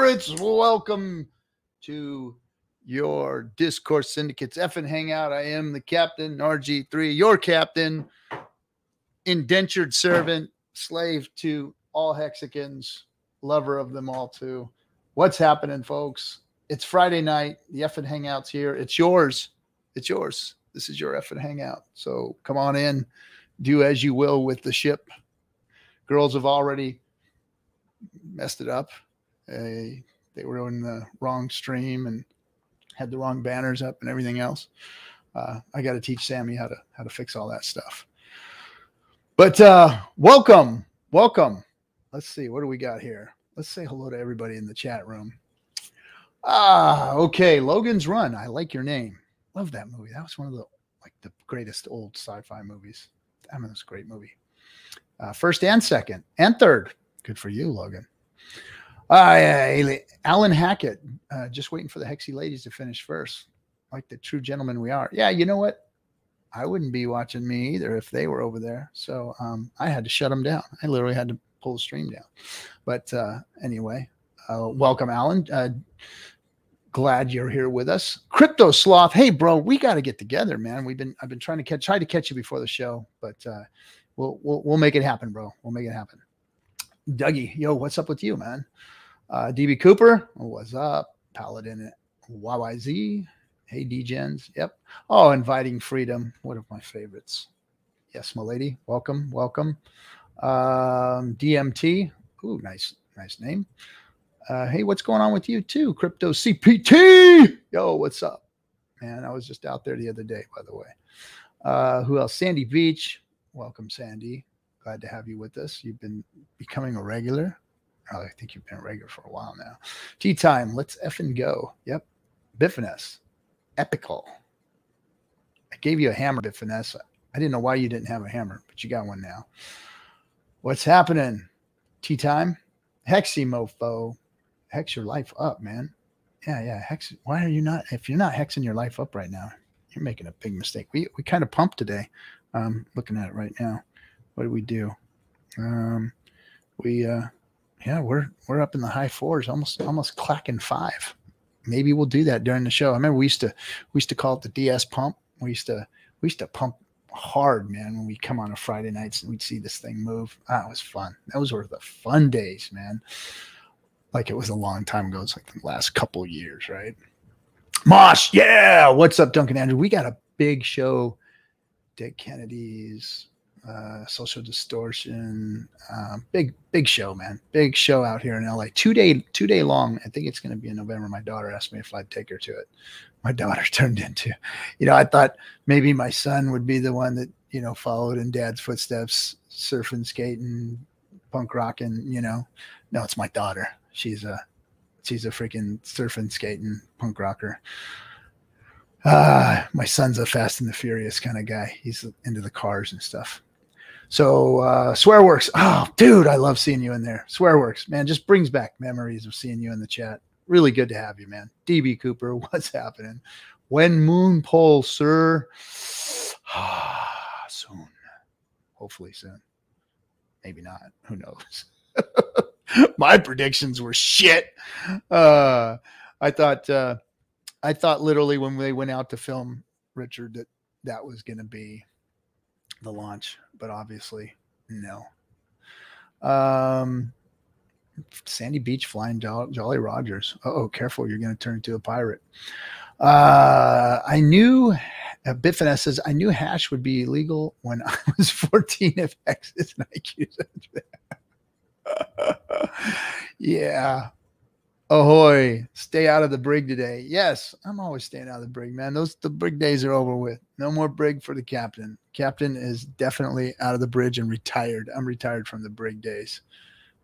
spirits, welcome to your Discourse Syndicate's FN Hangout. I am the captain, RG3, your captain, indentured servant, slave to all Hexicans, lover of them all too. What's happening, folks? It's Friday night. The FN Hangout's here. It's yours. It's yours. This is your FN Hangout. So come on in. Do as you will with the ship. Girls have already messed it up. They were in the wrong stream and had the wrong banners up and everything else. I got to teach Sammy how to fix all that stuff. But welcome. Let's see, what do we got here? Let's say hello to everybody in the chat room. Okay, Logan's Run. I like your name. Love that movie. That was one of the greatest old sci-fi movies. I mean, it was a great movie. First and second and third. Good for you, Logan. Alan Hackett, just waiting for the Hexy ladies to finish first, like the true gentlemen we are. Yeah, you know what? I wouldn't be watching me either if they were over there. So I had to shut them down. I literally had to pull the stream down. But anyway, welcome, Alan. Glad you're here with us. Crypto Sloth. Hey, bro, we got to get together, man. I've been trying to catch you before the show, but we'll make it happen, bro. We'll make it happen. Dougie, yo, what's up with you, man? DB Cooper, what's up? Paladin YYZ. Hey, D-Gens. Yep. Oh, Inviting Freedom. One of my favorites. Yes, my lady. Welcome. DMT. Ooh, nice name. Hey, what's going on with you too? Crypto CPT. Yo, what's up, man? I was just out there the other day, by the way. Who else? Sandy Beach. Welcome, Sandy. Glad to have you with us. You've been becoming a regular. Oh, I think you've been a regular for a while now. Tea time. Let's effing go. Yep. Biffness. Epical. I gave you a hammer, Biffness. I didn't know why you didn't have a hammer, but you got one now. What's happening? Tea time. Hexy mofo. Hex your life up, man. Yeah. Hex. Why are you not? If you're not hexing your life up right now, you're making a big mistake. We kind of pumped today. Looking at it right now. What do we do? We're up in the high fours, almost clacking 5. Maybe we'll do that during the show. I remember we used to call it the DS pump. We used to pump hard, man, when we come on a Friday nights and we'd see this thing move. It was fun. Those were the fun days, man. Like it was a long time ago. It's like the last couple years, right? Mosh, yeah. What's up, Duncan Andrew? We got a big show. Dick Kennedy's Social Distortion, big show, man. Big show out here in LA. 2 day long. I think it's going to be in November. My daughter asked me if I'd take her to it. My daughter turned into, I thought maybe my son would be the one that, followed in dad's footsteps, surfing, skating, punk rocking, No, it's my daughter. She's a freaking surfing, skating, punk rocker. My son's a Fast and the Furious kind of guy. He's into the cars and stuff. So Swearworks. Oh, dude, I love seeing you in there. Swearworks, man, just brings back memories of seeing you in the chat. Really good to have you, man. DB Cooper, what's happening? When moon pole, sir? Soon. Hopefully soon. Maybe not. Who knows? My predictions were shit. I thought literally when they went out to film Richard that was going to be the launch, but obviously no. Sandy Beach flying Jolly Rogers. Oh, careful. You're going to turn into a pirate. I knew Biffness says, I knew hash would be illegal when I was 14 if X's and IQs. Yeah. Ahoy, stay out of the brig today. Yes, I'm always staying out of the brig, man. The brig days are over with. No more brig for the captain. Captain is definitely out of the bridge and retired. I'm retired from the brig days.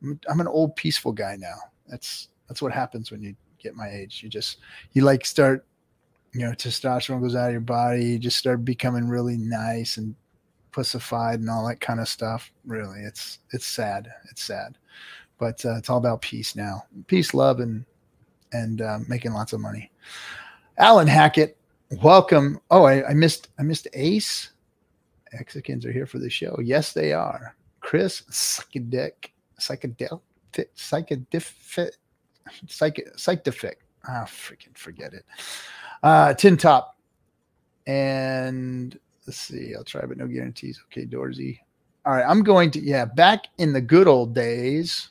I'm an old peaceful guy now. That's what happens when you get my age. You like start, testosterone goes out of your body. You just start becoming really nice and pussified and all that kind of stuff. Really, it's sad. It's sad. But it's all about peace now. Peace, love, and making lots of money. Alan Hackett, welcome. Oh, I missed Ace. Hexicans are here for the show. Yes, they are. Chris, psychedelic. Psychific. Ah, freaking forget it. Tin Top. And let's see. I'll try, but no guarantees. Okay, Dorsey. All right, I'm going to, back in the good old days.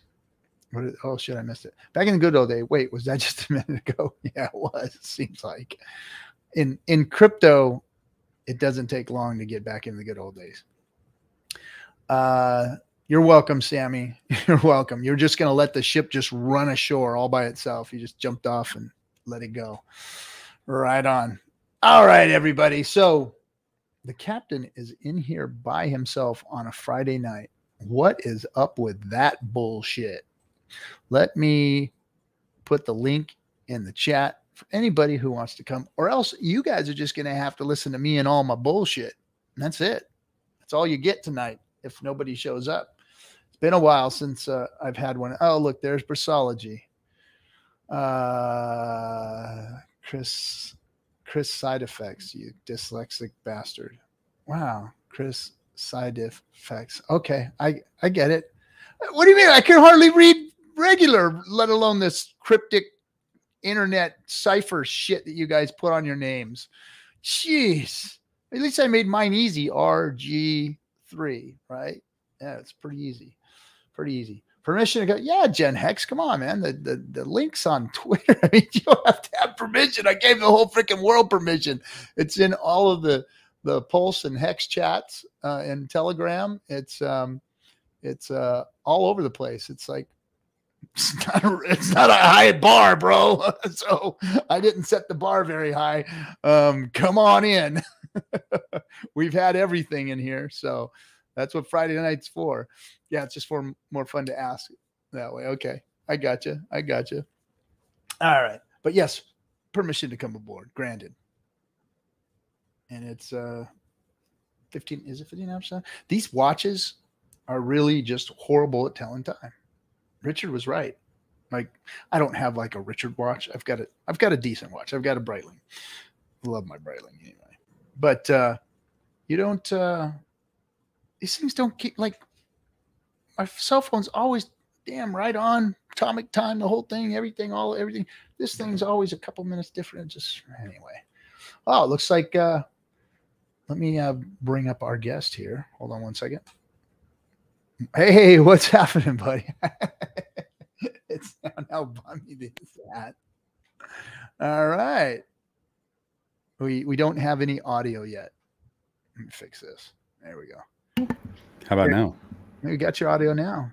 Oh, shit, I missed it. Back in the good old days. Wait, was that just a minute ago? Yeah, it was. It seems like. In crypto, it doesn't take long to get back in the good old days. You're welcome, Sammy. You're welcome. You're just going to let the ship just run ashore all by itself. You just jumped off and let it go. Right on. All right, everybody. So the captain is in here by himself on a Friday night. What is up with that bullshit? Let me put the link in the chat for anybody who wants to come, or else you guys are just going to have to listen to me and all my bullshit. And that's it. That's all you get tonight if nobody shows up. It's been a while since I've had one. Oh, look, there's Brasology. Chris side effects, you dyslexic bastard. Wow. Chris side effects. Okay. I get it. What do you mean? I can hardly read regular, let alone this cryptic internet cipher shit that you guys put on your names. Jeez. At least I made mine easy. RG3, right? Yeah, it's pretty easy. Pretty easy. Permission to go. Yeah, Gen Hex. Come on, man. The link's on Twitter. I mean, you don't have to have permission. I gave the whole freaking world permission. It's in all of the Pulse and Hex chats and Telegram. It's all over the place. It's like it's not a high bar, bro. So I didn't set the bar very high. Come on in. We've had everything in here, so that's what Friday night's for. Yeah, it's just for more fun to ask that way. Okay, I got you. All right, but yes, permission to come aboard, granted. And it's 15. Is it 15 hours? These watches are really just horrible at telling time. Richard was right. Like, I don't have like a Richard watch. I've got a decent watch. I've got a Breitling. I love my Breitling anyway. But you don't. These things don't keep, like, my cell phone's always damn right on, atomic time, the whole thing, everything. This thing's always a couple minutes different. Just anyway. Oh, it looks like. Let me bring up our guest here. Hold on one second. Hey, what's happening, buddy? It's now bummy this that. All right. We don't have any audio yet. Let me fix this. There we go. How about now? We got your audio now.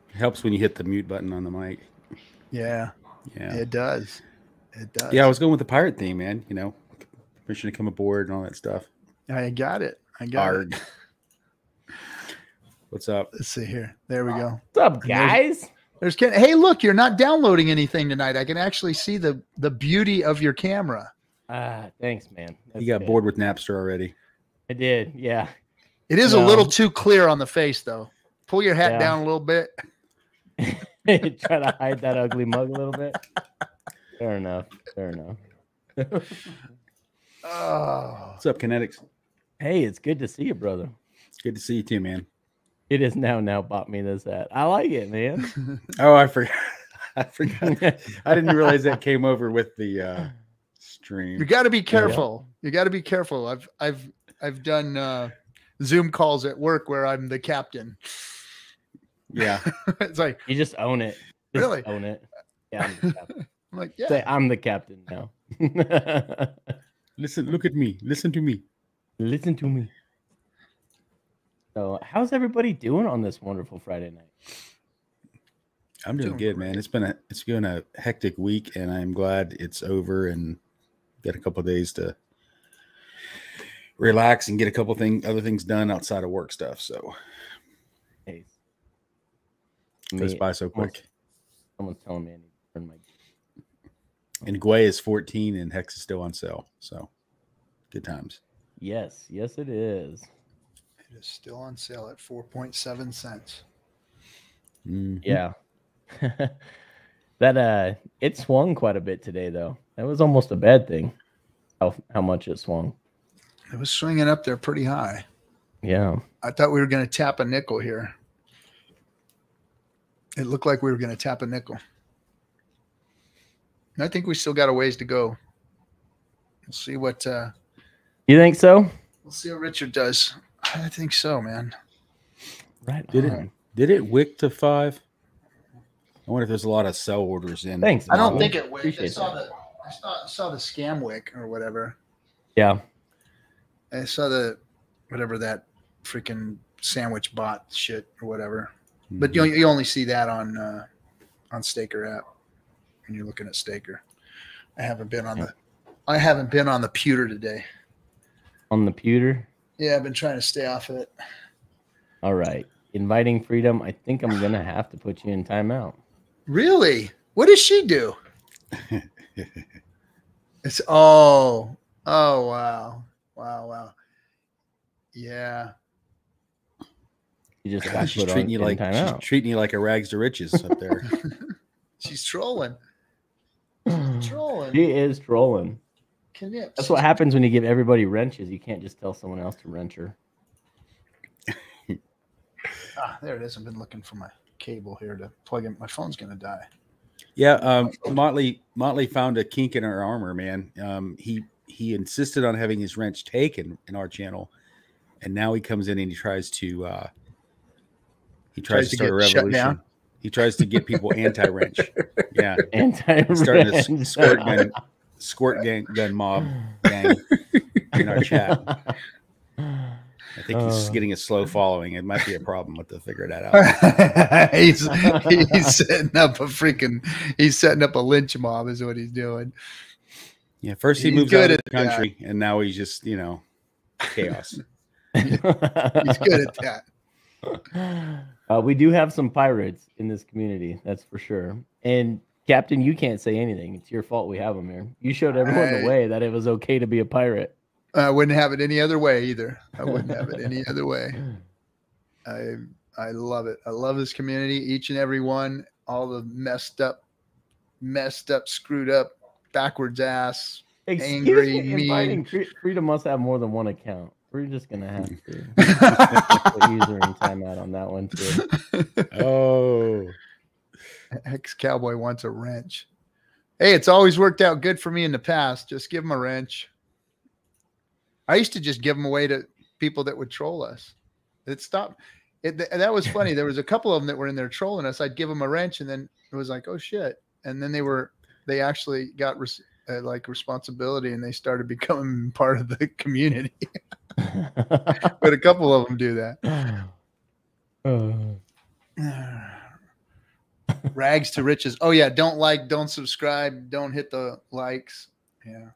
It helps when you hit the mute button on the mic. Yeah. It does. Yeah, I was going with the pirate theme, man. You know, permission to come aboard and all that stuff. I got it. It. What's up? Let's see here. There we go. What's up, guys? There's Ken. Hey, look, you're not downloading anything tonight. I can actually see the beauty of your camera. Thanks, man. You got bored with Napster already. I did, yeah. It is a little too clear on the face, though. Pull your hat down a little bit. Try to hide that ugly mug a little bit. Fair enough. Oh. What's up, KNTX? Hey, it's good to see you, brother. Good to see you too, man. It is now bought me this hat. I like it, man. Oh, I forgot. I didn't realize that came over with the stream. You got to be careful. Yeah. You got to be careful. I've done Zoom calls at work where I'm the captain. Yeah. It's like, you just own it. Just really? Own it. Yeah, I'm the captain. I'm like, yeah. Say, I'm the captain now. Listen, look at me. Listen to me. Listen to me. So, how's everybody doing on this wonderful Friday night? I'm doing good, man. It's been a hectic week, and I'm glad it's over and got a couple of days to relax and get a couple other things done outside of work stuff. So, hey, goes by so quick. Someone's telling me I need to turn my. And Gwei is 14, and Hex is still on sale. So, good times. Yes, it is. It is still on sale at 4.7 cents. Mm-hmm. Yeah. That it swung quite a bit today, though. That was almost a bad thing. How much it swung. It was swinging up there pretty high. Yeah. I thought we were going to tap a nickel here. It looked like we were going to tap a nickel. I think we still got a ways to go. We'll see what. You think so? We'll see what Richard does. I think so, man. Right. Did it wick to 5? I wonder if there's a lot of sell orders in. Thanks. I don't think it wicked. Appreciate I saw the scam wick or whatever. Yeah. I saw the whatever that freaking sandwich bot shit or whatever. But you only see that on Staker app when you're looking at Staker. I haven't been on the pewter today. On the pewter? Yeah, I've been trying to stay off of it. All right. Inviting Freedom. I think I'm gonna have to put you in timeout. Really? What does she do? It's wow. Yeah. You just got she's put treating on timeout. She's treating you like a rags to riches up there. She's trolling. She is trolling. That's what happens when you give everybody wrenches. You can't just tell someone else to wrench her. There it is. I've been looking for my cable here to plug in. My phone's gonna die. Yeah, Motley found a kink in our armor, man. He insisted on having his wrench taken in our channel, and now he comes in and he tries to start a revolution. He tries to get people anti-wrench. Yeah, anti-wrench. Starting a squirt gun mob gang in our chat. I think he's getting a slow following. It might be a problem with to figure that out. he's setting up a lynch mob is what he's doing. Yeah, first he moves out of the country, and now he's just chaos. He's good at that. We do have some pirates in this community, that's for sure. And Captain, you can't say anything. It's your fault we have them here. You showed everyone the way that it was okay to be a pirate. I wouldn't have it any other way either. I wouldn't have it any other way. I love it. I love this community, each and every one, all the messed up, screwed up, backwards ass, angry, mean. Freedom must have more than one account. We're just gonna have to put user in timeout on that one too. Oh, ex-cowboy wants a wrench. Hey, it's always worked out good for me in the past. Just give him a wrench. I used to just give them away to people that would troll us. It stopped. That was funny. There was a couple of them that were in there trolling us. I'd give them a wrench, and then it was like, oh shit. And then they actually got responsibility, and they started becoming part of the community. But a couple of them do that. Rags to riches. Oh yeah. Don't subscribe. Don't hit the likes. Yeah.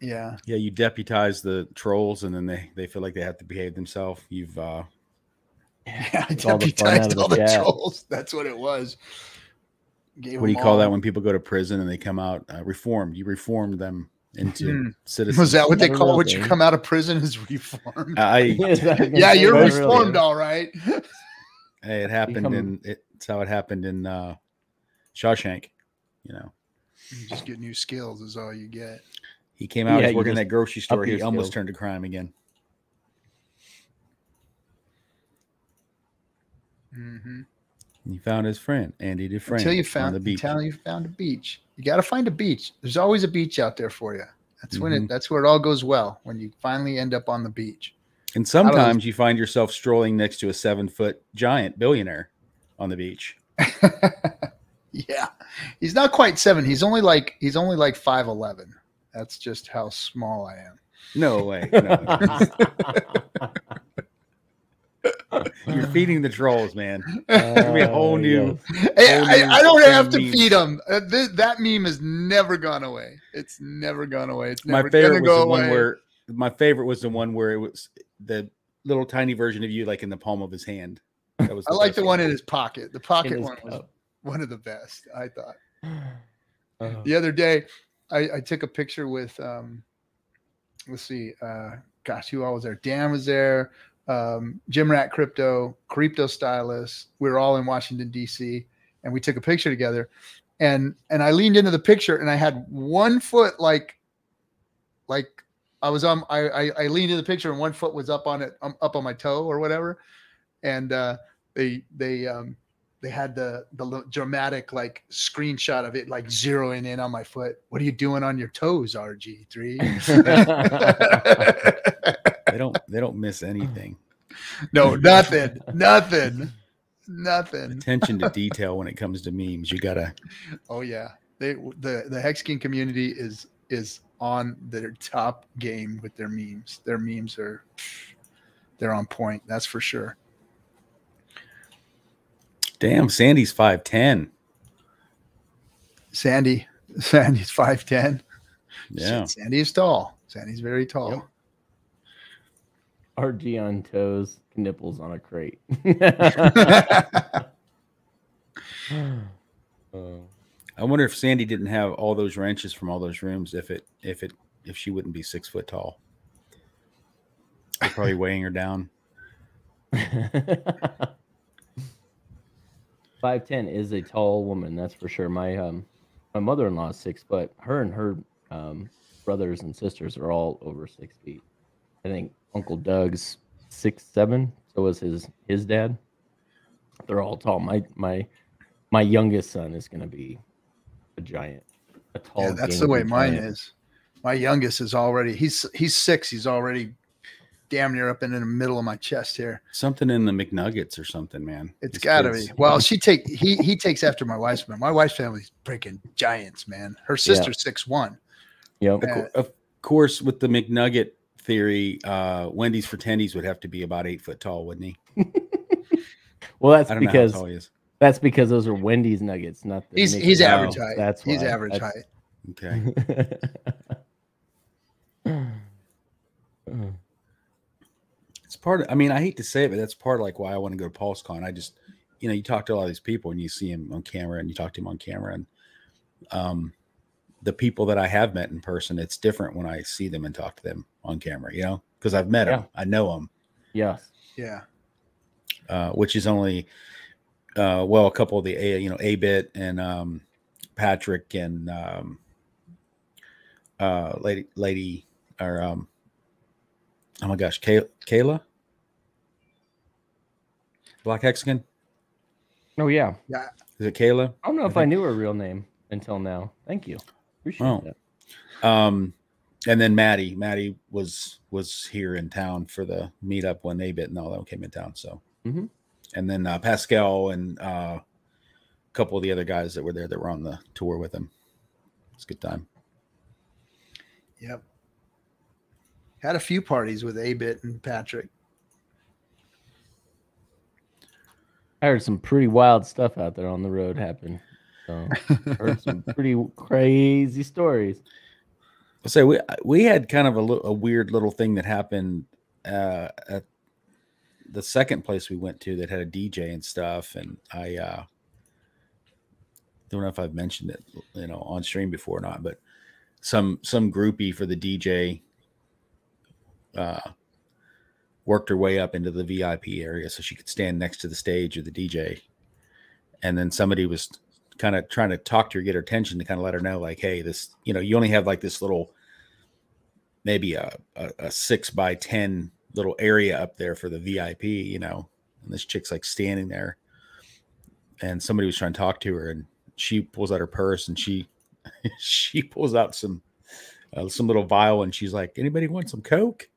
Yeah. Yeah, you deputize the trolls, and then they feel like they have to behave themselves. You've I deputized all the trolls. That's what it was. What do you call that when people go to prison and they come out reformed? You reformed them into citizens. Was that what they call what you come out of prison is reformed? Yeah, you're reformed, all right. Hey, it happened it's how it happened in Shawshank. You just get new skills is all you get. He came out working in that grocery store. He almost turned to crime again. Mm-hmm. He found his friend, Andy Dufresne. Until you found a beach. You got to find a beach. There's always a beach out there for you. That's when that's where it all goes well, when you finally end up on the beach. And sometimes you find yourself strolling next to a 7-foot giant billionaire on the beach. Yeah. He's not quite 7. He's only like 5'11". That's just how small I am. No way. No. You're feeding the trolls, man. It's gonna be a whole new. I don't have to feed them. That meme has never gone away. It's never gone away. It's never gonna go away. My favorite was the one where it was the little tiny version of you, like in the palm of his hand. That was. I like the one in his pocket. The pocket one was one of the best, I thought. The other day, I took a picture with let's see, gosh, who all was there? Dan was there, Jim Rat Crypto Stylist. We were all in Washington, D.C., and we took a picture together. And I leaned into the picture, and I had one foot like I was on. I leaned into the picture, and one foot was up on it, up on my toe or whatever. And they they had the dramatic like screenshot of it like zeroing in on my foot. What are you doing on your toes, RG3? They don't miss anything. No, nothing. Attention to detail when it comes to memes. You gotta. Oh yeah, the Hexagon community is on their top game with their memes. Their memes they're on point. That's for sure. Damn, Sandy's 5'10". Sandy's 5'10". Yeah, Sandy is tall. Sandy's very tall. Yep. RG on toes, nipples on a crate. I wonder if Sandy didn't have all those wrenches from all those rooms, if she wouldn't be 6 foot tall. They're probably weighing her down. 5'10" is a tall woman, that's for sure. My mother-in-law is 6 foot. Her and her brothers and sisters are all over 6 feet. I think Uncle Doug's 6'7", so was his dad. They're all tall. My youngest son is going to be a giant, a tall. Yeah, that's the way mine is. My youngest is already he's 6. He's already damn near up in the middle of my chest here. Something in the McNuggets or something, man. It's got to be. Well, he takes after my wife's family. My wife's family's freaking giants, man. Her sister's 6'1". Yep. Of course, with the McNugget theory, Wendy's for tendies would have to be about 8 foot tall, wouldn't he? Well, that's I don't know because how tall he is. that's because those are Wendy's nuggets, not the He's average height. That's he's why. average height. Okay. It's part of, I mean, I hate to say it, but that's part of like why I want to go to PulseCon. I just, you talk to a lot of these people and you see him on camera and you talk to him on camera, and the people that I have met in person, it's different when I see them and talk to them on camera, because I've met them, I know them. Yes. Yeah. Which is only, a couple of the, A-Bit and Patrick and lady or oh my gosh, Kayla, Black Hexagon. Oh yeah. Yeah. Is it Kayla? I don't know if I knew her real name until now. Thank you. Appreciate that. And then Maddie was here in town for the meetup when A-Bit and all that came in town. So, and then Pascal and a couple of the other guys that were there that were on the tour with him. It's a good time. Yep. Had a few parties with A-Bit and Patrick. I heard some pretty wild stuff out there on the road happen. So heard some pretty crazy stories. I'll say we had kind of a weird little thing that happened at the second place we went to that had a DJ and stuff, and I don't know if I've mentioned it, on stream before or not, but some groupie for the DJ worked her way up into the VIP area so she could stand next to the stage of the DJ, and then somebody was kind of trying to talk to her, get her attention, to kind of let her know, like, hey, this, you only have like this little, maybe a 6x10 little area up there for the VIP, and this chick's like standing there, and somebody was trying to talk to her, and she pulls out her purse and she pulls out some little vial, and she's like, anybody want some Coke?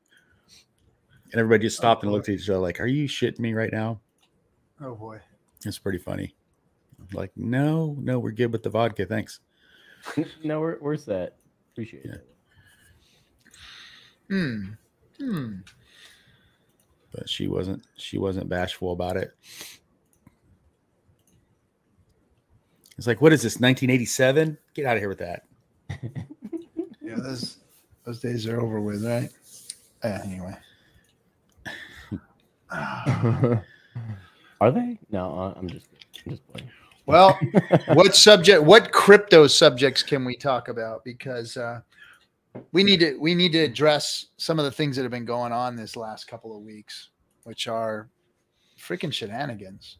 And everybody just stopped and looked at each other like, are you shitting me right now? Oh boy. It's pretty funny. Like, no, we're good with the vodka. Thanks. No, we're set. Appreciate it. But she wasn't bashful about it. It's like, what is this, 1987? Get out of here with that. Yeah, those days are over with, right? Anyway. Are they? No, I'm just playing. Well, what crypto subjects can we talk about? Because we need to address some of the things that have been going on this last couple of weeks, which are freaking shenanigans.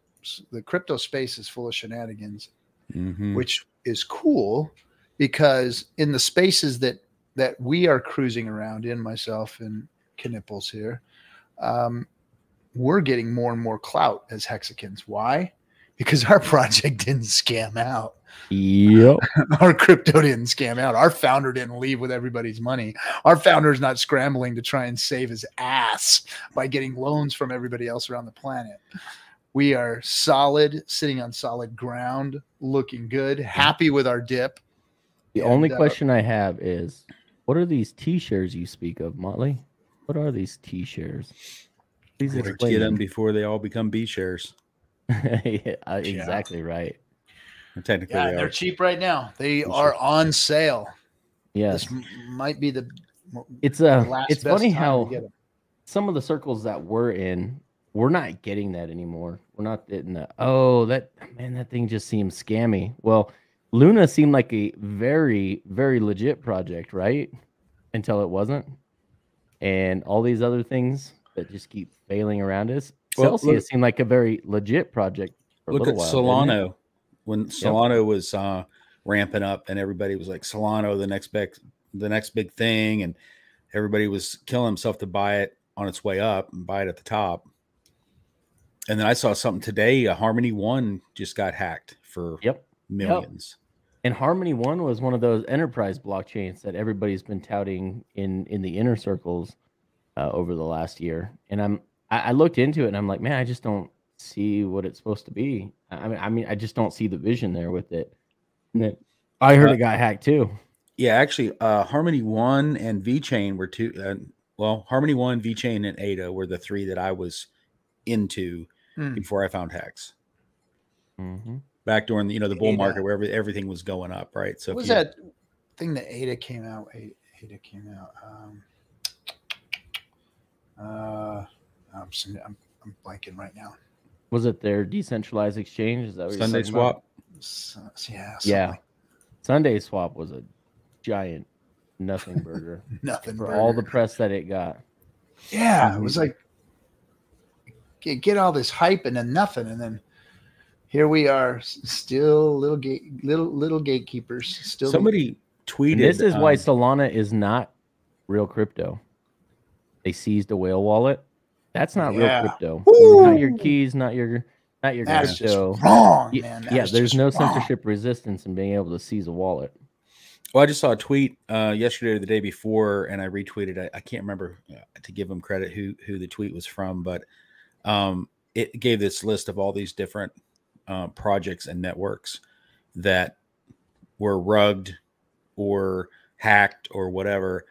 The crypto space is full of shenanigans, which is cool because in the spaces that we are cruising around in, myself and Knipples here, we're getting more and more clout as Hexicans. Why? because our project didn't scam out. Yep. Our crypto didn't scam out. Our founder didn't leave with everybody's money. Our founder is not scrambling to try and save his ass by getting loans from everybody else around the planet. We are solid, sitting on solid ground, looking good, happy with our dip. The only question I have is, what are these T-shares you speak of, Motley? What are these T-shares? Please explain Get them before they all become B shares. Exactly right. Technically, Yeah, they're cheap right now. They are on sale. Yes, this might be the. It's funny how some of the circles that we're in, we're not getting that anymore. We're not getting that. Oh, that thing just seems scammy. Well, Luna seemed like a very, very legit project, right? Until it wasn't, and all these other things that just keep failing around us. Well, Celsius seemed like a very legit project for a little while. Look at Solano. When Solano was ramping up, and everybody was like, Solano, the next big thing, and everybody was killing himself to buy it on its way up and buy it at the top. And then I saw something today. Harmony One just got hacked for millions. And Harmony One was one of those enterprise blockchains that everybody's been touting in the inner circles over the last year. And I looked into it, and I'm like, man, I just don't see what it's supposed to be. I mean, I just don't see the vision there with it. And then I heard it got hacked too. Yeah, actually, Harmony One and VeChain were two. Harmony One, VeChain, and ADA were the three that I was into before I found Hex. Back during the bull market where everything was going up, right? So what was that thing that ADA came out? ADA came out. I'm blanking right now. Was it their decentralized exchange? Is that what Sunday Swap? Yeah. Sunday Swap was a giant nothing burger. For all the press that it got. Yeah, it was like get all this hype and then nothing, and then here we are, still little gatekeepers. Still, somebody tweeted. And this is why Solana is not real crypto. They seized a whale wallet. That's not real crypto. Not your keys, not your That's crypto. Just wrong, man. There's no censorship resistance in being able to seize a wallet. Well, I just saw a tweet yesterday or the day before, and I retweeted it. I can't remember to give them credit who the tweet was from, but it gave this list of all these different projects and networks that were rugged or hacked or whatever.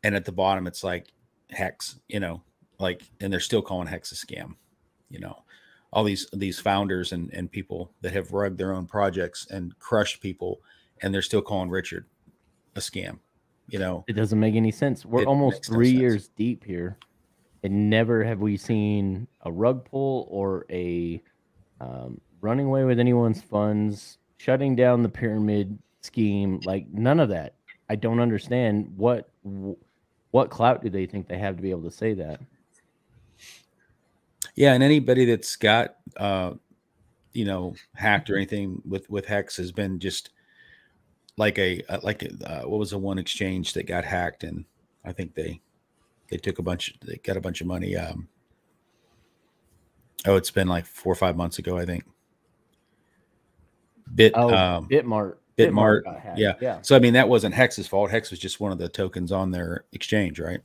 And at the bottom, it's like Hex, and they're still calling Hex a scam. All these founders and people that have rugged their own projects and crushed people, and they're still calling Richard a scam. It doesn't make any sense. We're almost 3 years deep here, and never have we seen a rug pull or a running away with anyone's funds, shutting down the pyramid scheme. Like, none of that. I don't understand what clout do they think they have to be able to say that. Yeah, and anybody that's got hacked or anything with Hex has been just like what was the one exchange that got hacked, and I think they got a bunch of money. It's been like 4 or 5 months ago, I think. Bitmart got hacked. Yeah. So I mean, that wasn't Hex's fault. Hex was just one of the tokens on their exchange, right?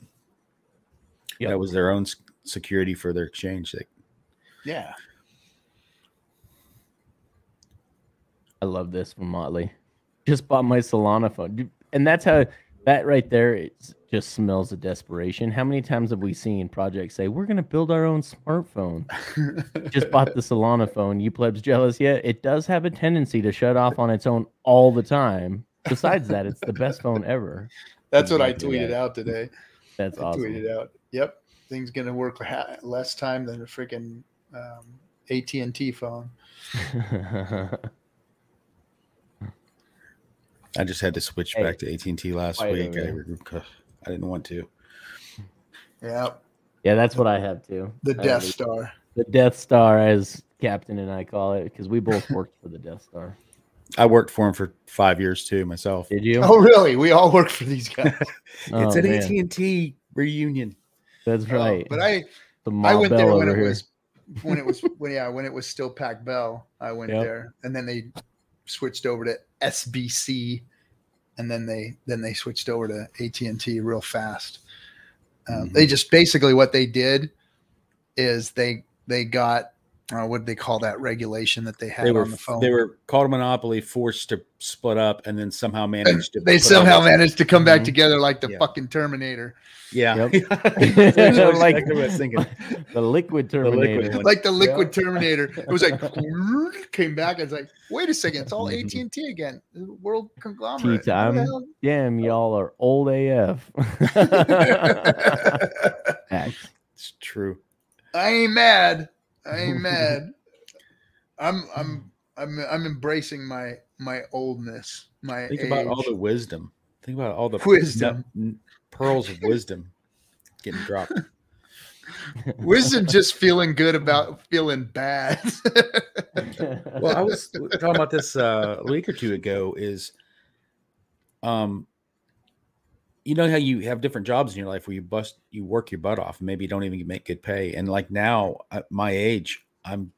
Yeah, that was their own security for their exchange. Yeah. I love this from Motley. Just bought my Solana phone. And that's how that right there, it just smells of desperation. How many times have we seen projects say, we're going to build our own smartphone? Just bought the Solana phone. You plebs jealous yet? It does have a tendency to shut off on its own all the time. Besides that, it's the best phone ever. That's what I tweeted out today. That's awesome. Tweeted out. Yep. Thing's going to work less time than a freaking AT&T phone. I just had to switch back to AT&T last week. I didn't want to. Yeah. Yeah, that's what I had too. The Death Star. The Death Star, as Captain and I call it, because we both worked for the Death Star. I worked for him for 5 years too, myself. Did you? Oh, really? We all worked for these guys. It's an AT&T reunion. That's right. But I went there when it was when it was still Pac Bell, I went there, and then they switched over to SBC, and then they switched over to AT&T real fast. They just basically what they did is they got what did they call that regulation that they had on the phone? They were called a monopoly, forced to split up, and then somehow managed to. They somehow managed to come back together like the fucking Terminator. Yeah, like exactly what I was thinking. The liquid Terminator, like the liquid Terminator. It was like came back. It's like, wait a second, it's all AT&T again. World conglomerate. Damn, y'all are old AF. It's true. I ain't mad. I'm embracing my oldness. Think about all the wisdom. Think about all the wisdom. Pearls of wisdom getting dropped. Wisdom just feeling good about feeling bad. Well, I was talking about this a week or two ago. Is you know how you have different jobs in your life where you work your butt off and maybe you don't even make good pay. And like now at my age, I'm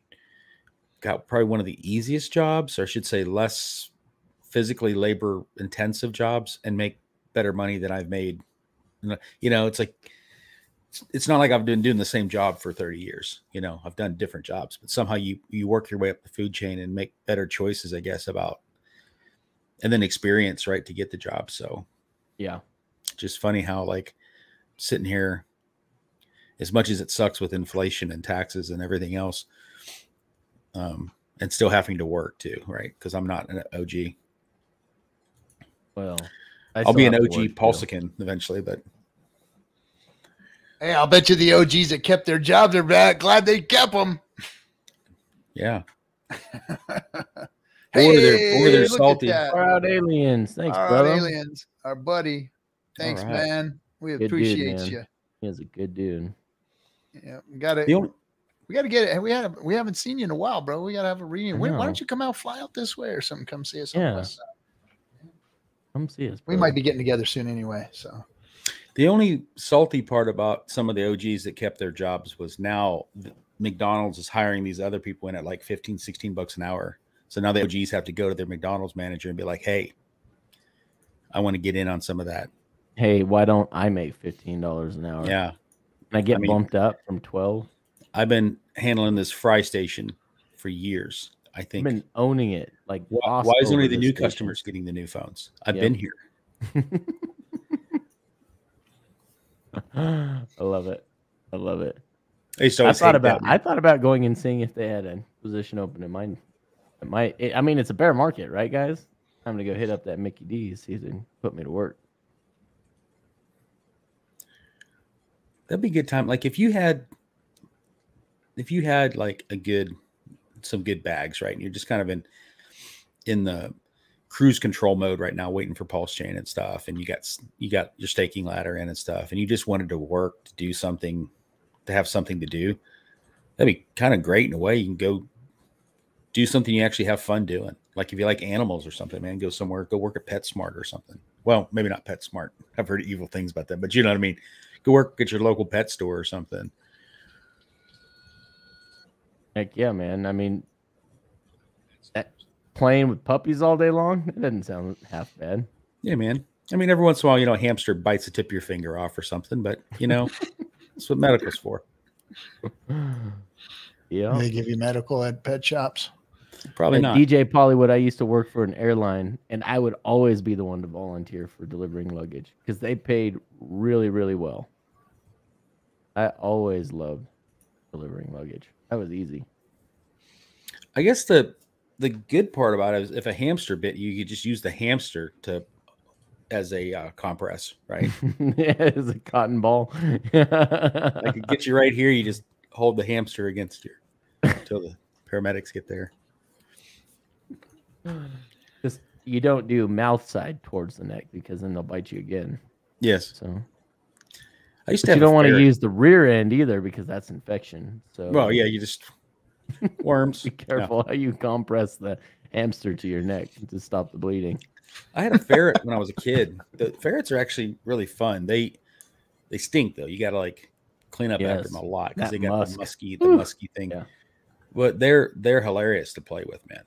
got probably one of the easiest jobs, or I should say less physically labor intensive jobs, and make better money than I've made. You know, it's like, it's not like I've been doing the same job for 30 years. You know, I've done different jobs, but somehow you work your way up the food chain and make better choices, I guess, and then experience, right, to get the job. So yeah. Just funny how, like, sitting here, as much as it sucks with inflation and taxes and everything else, and still having to work too, right? Because I'm not an OG. Well, I'll be an OG Pulsican eventually, but hey, I'll bet you the OGs that kept their jobs are glad they kept them. Yeah. Hey, or they're salty. Proud aliens. Thanks, Proud brother. aliens, our buddy. Thanks, right. man. We Good appreciate dude, you. He's a good dude. Yeah, we got to get it. We haven't seen you in a while, bro. We got to have a reunion. Why don't you come out, fly out this way or something? Come see us. Yeah. Come see us. Bro. We might be getting together soon anyway. So the only salty part about some of the OGs that kept their jobs was now McDonald's is hiring these other people in at like $15-16 an hour. So now the OGs have to go to their McDonald's manager and be like, hey, I want to get in on some of that. Hey, why don't I make $15 an hour? Yeah. And I get bumped up from 12. I've been handling this fry station for years. I think I've been owning it. Like, why is only the new customers getting the new phones? I've been here. I love it. I love it. I thought about going and seeing if they had a position open in mine. I mean, it's a bear market, right, guys? I'm gonna go hit up that Mickey D's, see if they can put me to work. That'd be a good time. Like if you had like some good bags, right? And you're just kind of in the cruise control mode right now, waiting for pulse chain and stuff. And you got your staking ladder in and stuff. And you just wanted to work, to do something, to have something to do. That'd be kind of great in a way. You can go do something you actually have fun doing. Like if you like animals or something, man, go somewhere, go work at PetSmart or something. Well, maybe not PetSmart. I've heard evil things about that, but you know what I mean? Go work at your local pet store or something. Heck yeah, man. I mean, playing with puppies all day long, it doesn't sound half bad. Yeah, man. I mean, every once in a while, you know, a hamster bites the tip of your finger off or something, but you know, that's what medical's for. Yeah. They give you medical at pet shops. Probably not. DJ Pollywood, I used to work for an airline, and I would always be the one to volunteer for delivering luggage because they paid really, really well. I always loved delivering luggage. That was easy. I guess the good part about it is if a hamster bit you, you could just use the hamster as a compress, right? Yeah, as a cotton ball. I could get you right here. You just hold the hamster against you until the paramedics get there. Just you don't do mouth side towards the neck because then they'll bite you again. Yes. So I used to have you don't want to use the rear end either because that's infection. So well, yeah, you just worms. Be careful how you compress the hamster to your neck to stop the bleeding. I had a ferret when I was a kid. The ferrets are actually really fun. They stink though. You gotta like clean up after them a lot because they got musk. the musky thing. Yeah. But they're hilarious to play with, man.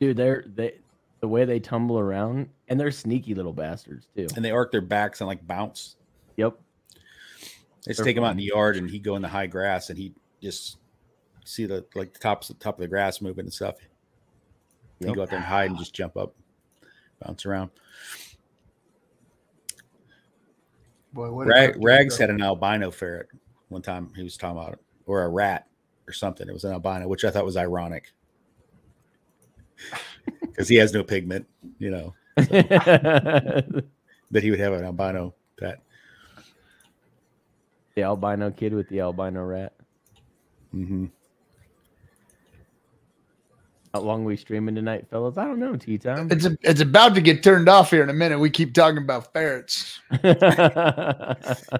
Dude, the way they tumble around, and they're sneaky little bastards too. And they arc their backs and like bounce. Yep. They just take him out in the yard, and he'd go in the high grass, and he'd just see the top of the grass moving and stuff. Yep. He'd go out there and hide and just jump up, bounce around. Boy, Rags had an albino ferret one time. He was talking about it, or a rat or something. It was an albino, which I thought was ironic because he has no pigment, you know. So, that he would have an albino pet. The albino kid with the albino rat. Mm-hmm. How long are we streaming tonight, fellas? I don't know. Tea time. It's about to get turned off here in a minute. We keep talking about ferrets.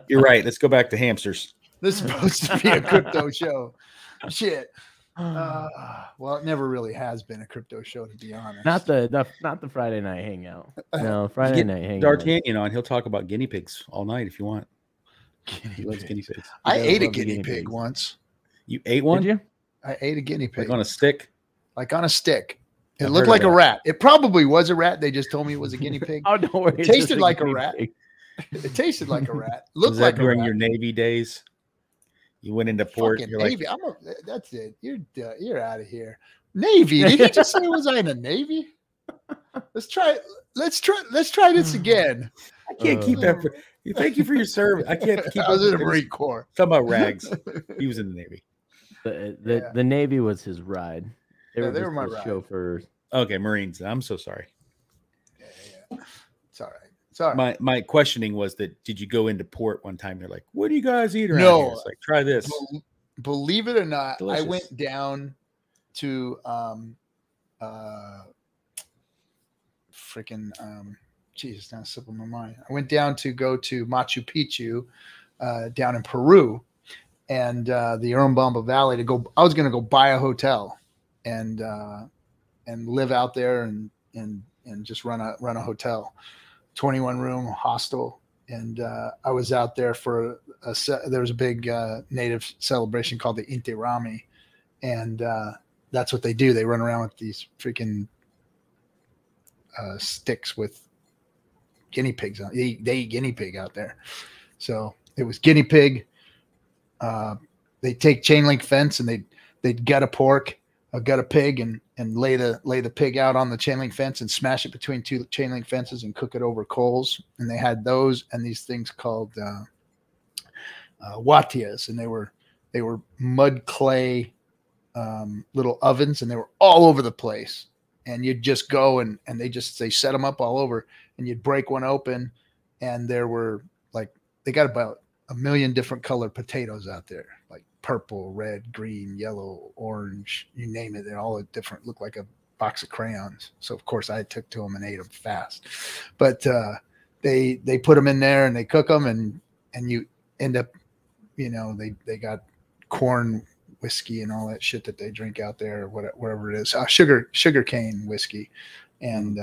You're right. Let's go back to hamsters. This is supposed to be a crypto show. Shit. Well, it never really has been a crypto show, to be honest. Not the Friday night hangout. No, Friday night hangout. D'Artagnan on. He'll talk about guinea pigs all night if you want. He loves guinea pigs. I ate a guinea pig once. You ate one? Did you? I ate a guinea pig. Like on a stick? Like on a stick. It looked like a rat. It probably was a rat. They just told me it was a guinea pig. Oh, don't worry. It tasted like a rat. It tasted like a rat. Looked like during your Navy days? You went into port. Fucking you're Navy. That's it. You're out of here. Navy. Did he just say was I in the Navy? Let's try this again. I can't keep that. Thank you for your service. I can't keep. I was in the Marine Corps. Talking about Rags. He was in the Navy. The Navy was his ride. They were my chauffeurs. Okay, Marines. I'm so sorry. Yeah. It's all right. Sorry. My questioning was that did you go into port one time? You're like, what do you guys eat around here? It's like, try this. Believe it or not, Delicious. I went down to Jesus, now slipping my mind. I went down to go to Machu Picchu down in Peru and the Urubamba Valley to go. I was going to go buy a hotel and live out there and just run a hotel. 21 room hostel, and I was out there for there was a big native celebration called the Inti Raymi, and that's what they do. They run around with these freaking sticks with guinea pigs on. They eat guinea pig out there, so it was guinea pig. They take chain link fence and they'd gut a pork, gut a pig, and lay the pig out on the chain link fence and smash it between two chain link fences and cook it over coals. And they had those and these things called watias, and they were mud clay little ovens, and they were all over the place. And you'd just go and they set them up all over, and you'd break one open, and there were they got about 1 million different colored potatoes out there, like purple, red, green, yellow, orange, you name it. They're all different, look like a box of crayons. So of course I took to them and ate them fast, but they put them in there and they cook them, and you end up, they got corn whiskey and all that shit that they drink out there, whatever it is, sugar cane whiskey, and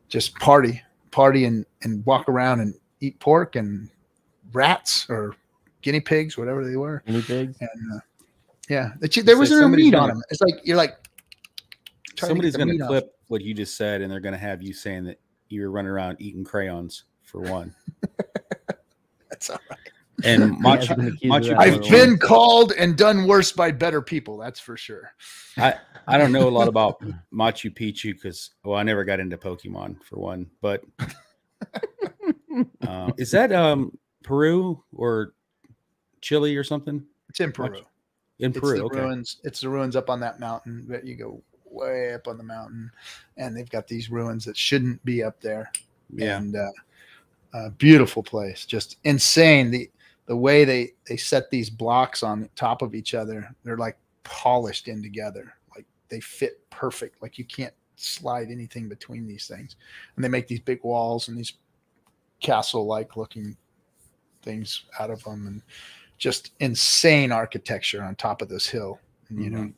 just party and walk around and eat pork and rats or guinea pigs, whatever they were. Guinea pigs. And there wasn't a meat on them. It's like you're like somebody's going to clip what you just said, and they're going to have you saying that you were running around eating crayons for one. That's all right. And Machu I've been called and done worse by better people. That's for sure. I don't know a lot about Machu Picchu because, I never got into Pokemon for one. But is that Peru or Chile or something? It's in Peru. It's the ruins up on that mountain. But you go way up on the mountain, and they've got these ruins that shouldn't be up there. Yeah. And beautiful place, just insane. The way they set these blocks on top of each other, they're like polished in together. Like they fit perfect. Like you can't slide anything between these things. And they make these big walls and these castle-like looking things out of them, and just insane architecture on top of this hill. And,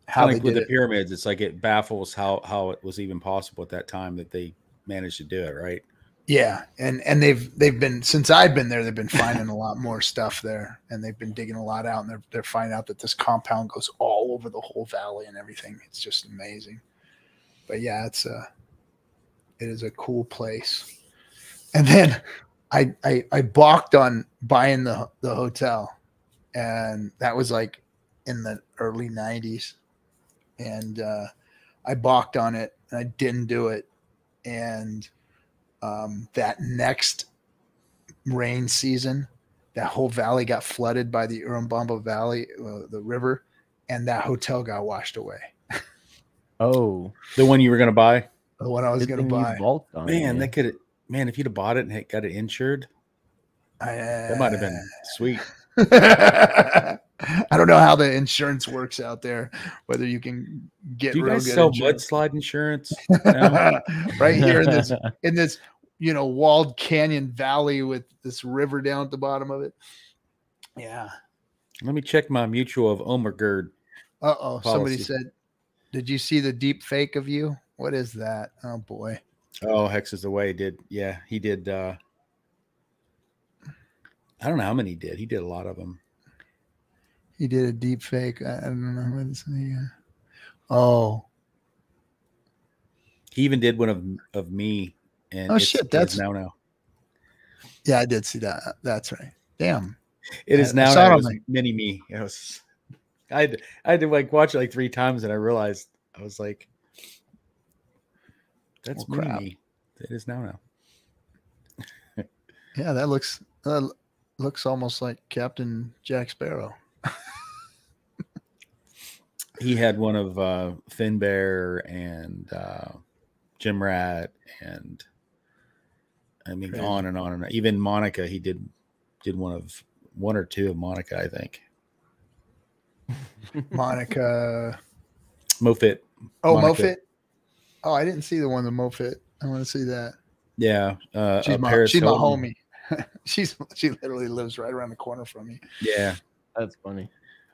how like with the pyramids, it's like it baffles how it was even possible at that time that they managed to do it, right? Yeah, and they've been, since I've been there, they've been finding a lot more stuff there, and they've been digging a lot out, and they're finding out that this compound goes all over the whole valley and everything. It's just amazing. But yeah, it is a cool place. And then I balked on buying the hotel, and that was like in the early 90s, and I balked on it and I didn't do it, and that next rain season, that whole valley got flooded by the Urubamba Valley, the river, and that hotel got washed away. Oh, The one you were going to buy? The one I was going to buy. Man, that could, man, if you'd have bought it and got it insured, that might have been sweet. I don't know how the insurance works out there, whether you can get. Do you real guys good sell insurance. mudslide insurance? No? Right here in this walled canyon valley with this river down at the bottom of it. Yeah. Let me check my mutual of Omergerd. Somebody said, did you see the deep fake of you? What is that? Oh boy. Oh, Hex is away. He did. I don't know how many he did. He did a lot of them. He did a deep fake. I don't know what it's. Oh. He even did one of me. And that's now. Yeah, I did see that. That's right. Damn. It is now. It was mini me. It was. I had to like watch it like 3 times, and I realized I was like, "That's mini me." It is now. Yeah, that looks almost like Captain Jack Sparrow. He had one of Finbear and Jim Rat, and I mean, Crazy. on and on and on. Even Monica, he did one or two of Monica, I think. Monica. Mofit. Oh, Monica. Mofit. Oh, I didn't see the one, the Mofit. I want to see that. Yeah. She's my homie. She literally lives right around the corner from me. Yeah. That's funny.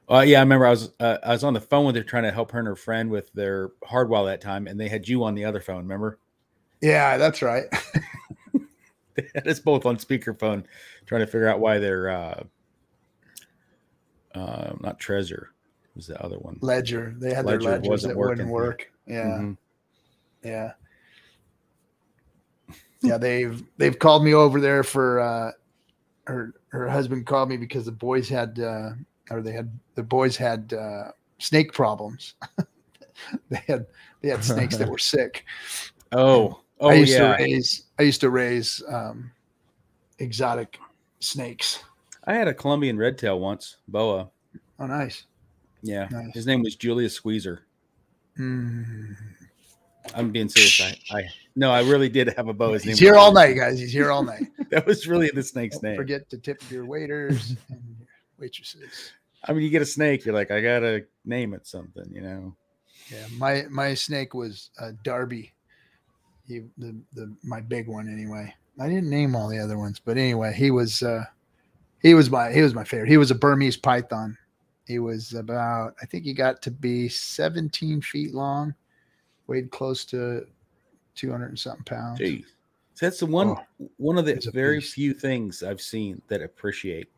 Yeah, I remember I was on the phone with her trying to help her and her friend with their hardwire that time, and they had you on the other phone, remember? Yeah, that's right. They had us both on speakerphone trying to figure out why they're not Treasure. It was the other one. Ledger. They had their ledgers that wouldn't work. Yeah. Mm-hmm. Yeah. Yeah, they've called me over there for her husband called me because the boys had snake problems. they had snakes that were sick. I used to raise exotic snakes. I had a Colombian red tail once, boa. Oh, nice. Yeah, nice. His name was Julius Squeezer. Mm. I'm being serious. I really did have a boa. His name He's here all night, guys. He's here all night. That was really the snake's name. Don't forget to tip your waiters and your waitresses. I mean, you get a snake, you're like, I gotta name it something, you know. Yeah, my snake was Darby. My big one anyway. I didn't name all the other ones, but anyway, he was my favorite. He was a Burmese python. He was about, I think he got to be 17 feet long, weighed close to 200 and something pounds. Jeez. So that's the one of the very few things I've seen that appreciate.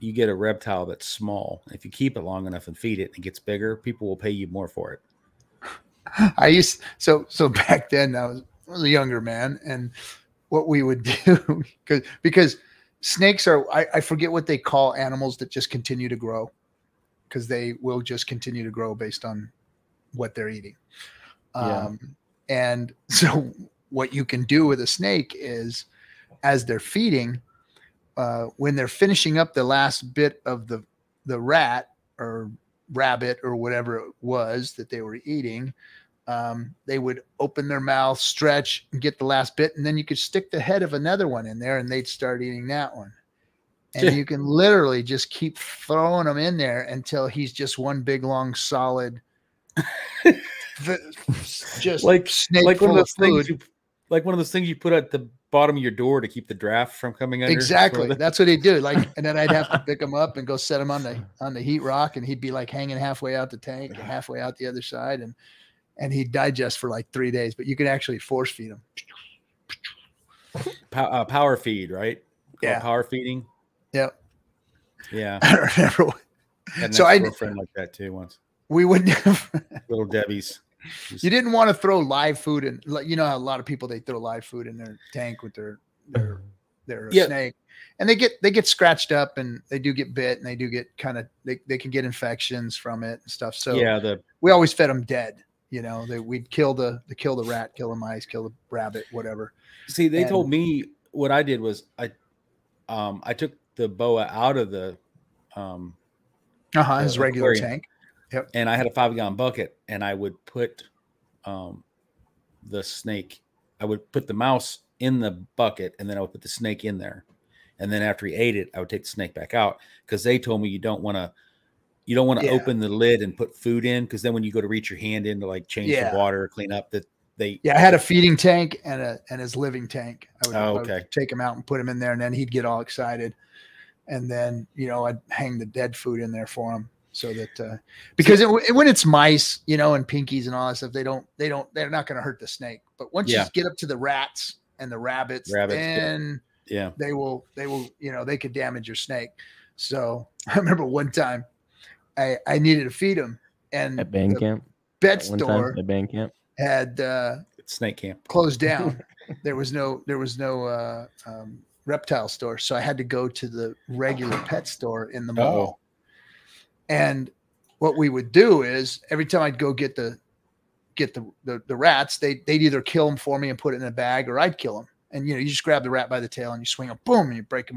You get a reptile that's small. If you keep it long enough and feed it and it gets bigger, people will pay you more for it. So back then I was a younger man, and what we would do because snakes are, I forget what they call animals that just continue to grow, because they will just continue to grow based on what they're eating. And so what you can do with a snake is, as they're feeding, when they're finishing up the last bit of the rat or rabbit or whatever it was that they were eating, they would open their mouth, stretch, and get the last bit, and then you could stick the head of another one in there, and they'd start eating that one. And you can literally just keep throwing them in there until he's just one big long solid, just snake full of food. Like one of those things you put at the bottom of your door to keep the draft from coming under. Exactly. That's what he'd do. And then I'd have to pick him up and go set him on the heat rock, and he'd be like hanging halfway out the tank and halfway out the other side, and he'd digest for like 3 days. But you could actually force feed him. Power feed, right? Yeah. Power feeding. Yep. Yeah. I don't remember. Had So a friend like that too once. We would never. Little Debbie's. You didn't want to throw live food in, like, you know how a lot of people, they throw live food in their tank with their snake, and they get scratched up, and they do get bit, and they do get they can get infections from it and stuff. So yeah, we always fed them dead. You know, we'd kill the rat, kill the mice, kill the rabbit, whatever. See, they told me what I did was I took the boa out of the his regular tank. Yep. And I had a 5-gallon bucket, and I would put the snake. I would put the mouse in the bucket, and then I would put the snake in there. And then after he ate it, I would take the snake back out, because they told me you don't want to open the lid and put food in, because then when you go to reach your hand in to like change the water or clean up, I had a feeding tank and his living tank. I would take him out and put him in there, and then he'd get all excited, and then I'd hang the dead food in there for him. So that because when it's mice, and pinkies and all that stuff, they're not going to hurt the snake. But once you get up to the rats and the rabbits then they will, they could damage your snake. So I remember one time I needed to feed them, and at band camp, pet store at band camp had snake camp closed down. There was no reptile store, so I had to go to the regular pet store in the mall. And what we would do is every time I'd go get the rats, they'd either kill them for me and put it in a bag, or I'd kill them. And you just grab the rat by the tail and you swing them, boom, and you break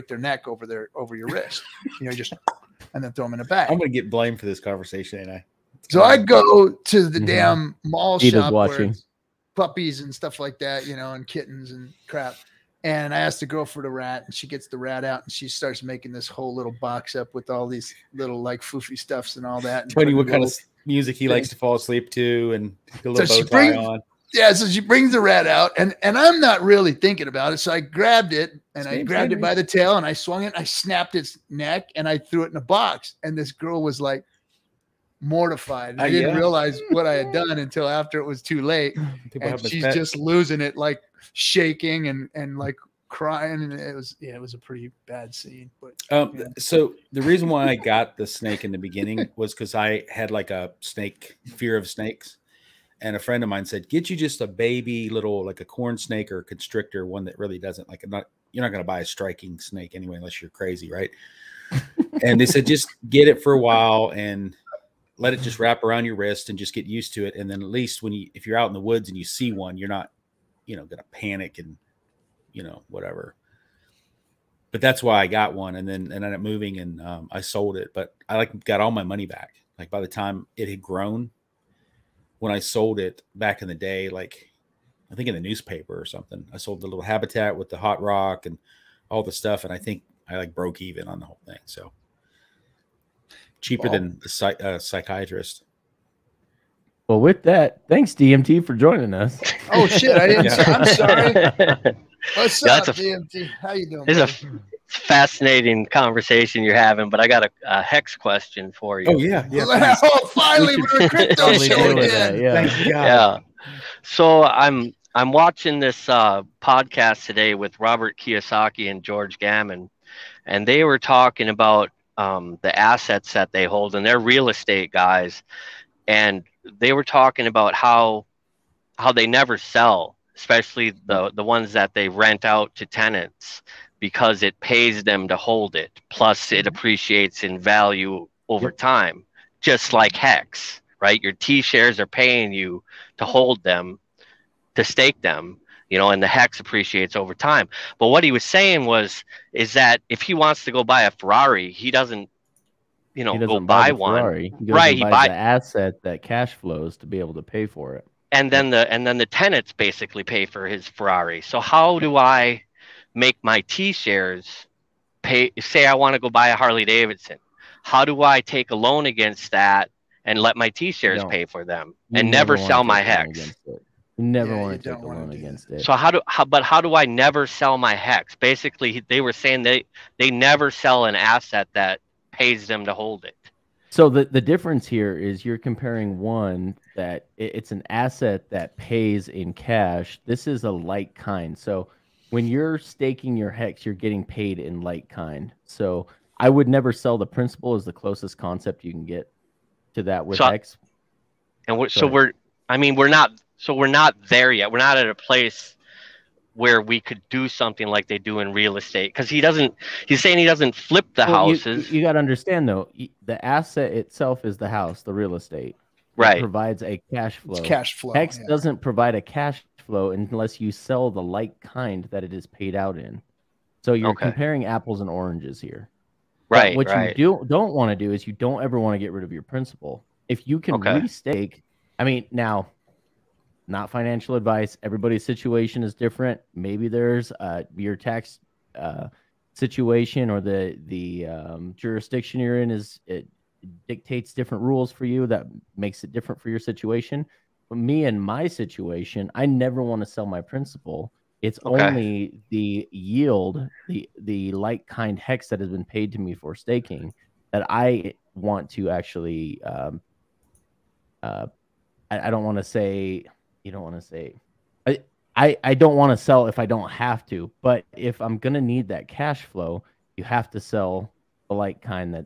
their neck over your wrist. And then throw them in a bag. I'm gonna get blamed for this conversation, ain't I? So I'd go to the damn mall shop watching. where it's puppies and stuff like that, and kittens and crap. And I asked the girl for the rat, and she gets the rat out, and she starts making this whole little box up with all these little like foofy stuffs and all that. Tell you what kind of music he likes to fall asleep to, and a little bow tie on. Yeah, so she brings the rat out, and I'm not really thinking about it. So I grabbed it, and I grabbed it by the tail, and I swung it, and I snapped its neck, and I threw it in a box. And this girl was like mortified. I didn't realize what I had done until after it was too late. And she's just losing it, like shaking and like crying, and it was a pretty bad scene. But so the reason why I got the snake in the beginning was because I had like a fear of snakes, and a friend of mine said, get you just a baby little, like a corn snake or a constrictor, one that really doesn't you're not going to buy a striking snake anyway unless you're crazy, right? And they said just get it for a while and let it just wrap around your wrist and just get used to it, and then at least if you're out in the woods and you see one, you're not going to panic and whatever. But that's why I got one, and then ended up moving, and I sold it. But I got all my money back. Like by the time it had grown, when I sold it back in the day, like I think in the newspaper or something, I sold the little habitat with the hot rock and all the stuff, and I think I broke even on the whole thing. So cheaper than a psychiatrist. Well, with that, thanks DMT for joining us. Oh shit, I didn't. I'm sorry. What's up, DMT? How you doing? It's a fascinating conversation you're having, but I got a hex question for you. Oh yeah. Oh, finally, we're a crypto show again. Thank God. Yeah. So I'm watching this podcast today with Robert Kiyosaki and George Gammon, and they were talking about the assets that they hold, and they're real estate guys, and they were talking about how they never sell, especially the ones that they rent out to tenants, because it pays them to hold it. Plus it appreciates in value over time, just like Hex, right? Your T shares are paying you to hold them, to stake them, and the Hex appreciates over time. But what he was saying is that if he wants to go buy a Ferrari, he doesn't, go buy one. He buys the asset that cash flows to be able to pay for it. And then the tenants basically pay for his Ferrari. So how do I make my T shares pay? Say I want to go buy a Harley Davidson. How do I take a loan against that and let my T shares pay for them and never sell my Hex? You never want to take a loan against it. So how do I never sell my Hex? Basically, they were saying they never sell an asset that pays them to hold it. So the difference here is you're comparing one that it's an asset that pays in cash. This is a like kind. So when you're staking your hex, you're getting paid in like kind. So I would never sell the principal as the closest concept you can get to that with hex. And we're not there yet. We're not at a place where we could do something like they do in real estate, because he's saying he doesn't flip the houses. You got to understand though, the asset itself is the house, the real estate. Right. It provides a cash flow. It's cash flow. Hex doesn't provide a cash flow unless you sell the like kind that it is paid out in. So you're comparing apples and oranges here. Right. But what you don't want to do is you don't ever want to get rid of your principal. If you can restake, I mean, now, not financial advice. Everybody's situation is different. Maybe there's your tax situation or the jurisdiction you're in it dictates different rules for you that makes it different for your situation. But me and my situation, I never want to sell my principal. It's only the yield, the like kind hex that has been paid to me for staking that I want to actually. I don't want to say. You don't want to say. I don't want to sell if I don't have to. But if I'm gonna need that cash flow, you have to sell the like kind that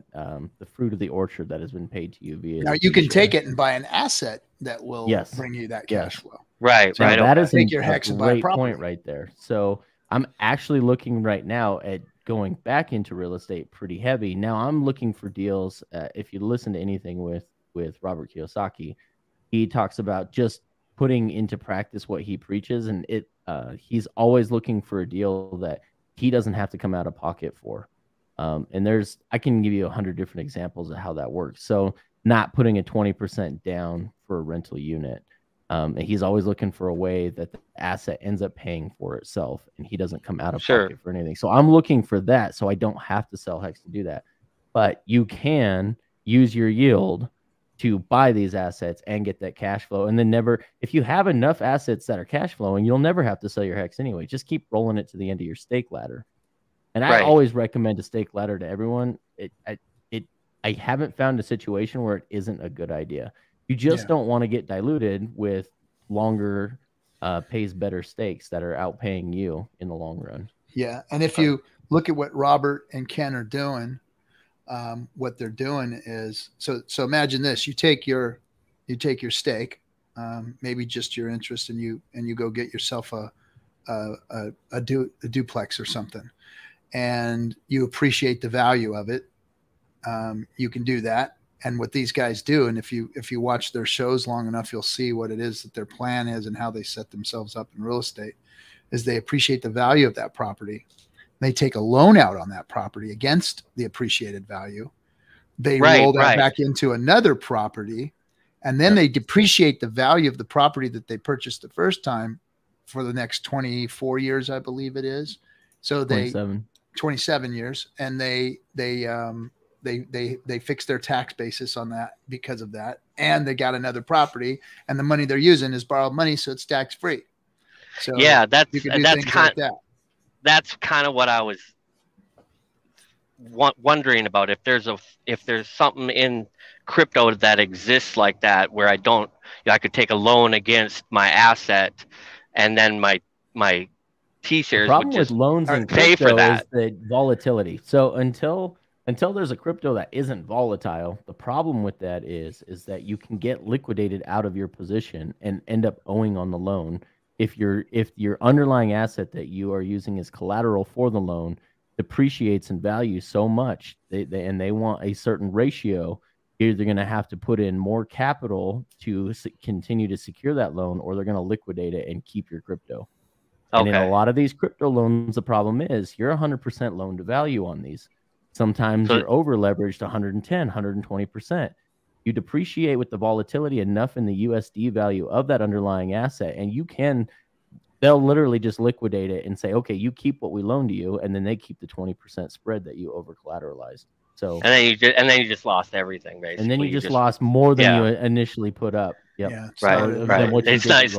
the fruit of the orchard that has been paid to you via. Now you can take it and buy an asset that will bring you that cash flow. Right. So that is take your hex and buy great point right there. So I'm actually looking right now at going back into real estate pretty heavy. Now I'm looking for deals. If you listen to anything with Robert Kiyosaki, he talks about just putting into practice what he preaches, and he's always looking for a deal that he doesn't have to come out of pocket for. And I can give you 100 different examples of how that works. So not putting a 20% down for a rental unit. And he's always looking for a way that the asset ends up paying for itself and he doesn't come out of pocket for anything. So I'm looking for that. So I don't have to sell hex to do that, but you can use your yield to buy these assets and get that cash flow. And then if you have enough assets that are cash flowing, you'll never have to sell your hex anyway. Just keep rolling it to the end of your stake ladder. And I always recommend a stake ladder to everyone. I haven't found a situation where it isn't a good idea. You just don't want to get diluted with longer pays better stakes that are outpaying you in the long run. Yeah. And if you look at what Robert and Ken are doing, what they're doing is, so imagine this, you take your stake, maybe just your interest, and you go get yourself a duplex or something, and you appreciate the value of it. You can do that. And what these guys do, and if you watch their shows long enough, you'll see what it is that their plan is and how they set themselves up in real estate, is they appreciate the value of that property. They take a loan out on that property against the appreciated value. They roll that back into another property, and then they depreciate the value of the property that they purchased the first time for the next 24 years, I believe it is. So 27 years, and they fix their tax basis on that because of that. And they got another property, and the money they're using is borrowed money, so it's tax free. So that's kind of what I was wondering about. If there's something in crypto that exists like that, where I could take a loan against my asset, and then my T-shares would just with loans and pay for that. Is the volatility. So until there's a crypto that isn't volatile, the problem with that is that you can get liquidated out of your position and end up owing on the loan. If your underlying asset that you are using as collateral for the loan depreciates in value so much, they want a certain ratio, either they're going to have to put in more capital to continue to secure that loan, or they're going to liquidate it and keep your crypto. And in a lot of these crypto loans, the problem is you're 100% loan to value on these. Sometimes you're over leveraged 110, 120%. You depreciate with the volatility enough in the USD value of that underlying asset, and they'll literally just liquidate it and say, okay, you keep what we loaned to you, and then they keep the 20% spread that you over collateralized. So and then you just lost everything, basically. And then you just lost more than you initially put up. Yep. Yeah, right. It's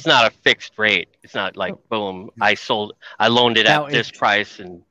not a fixed rate. It's not like boom, I loaned it at this price, and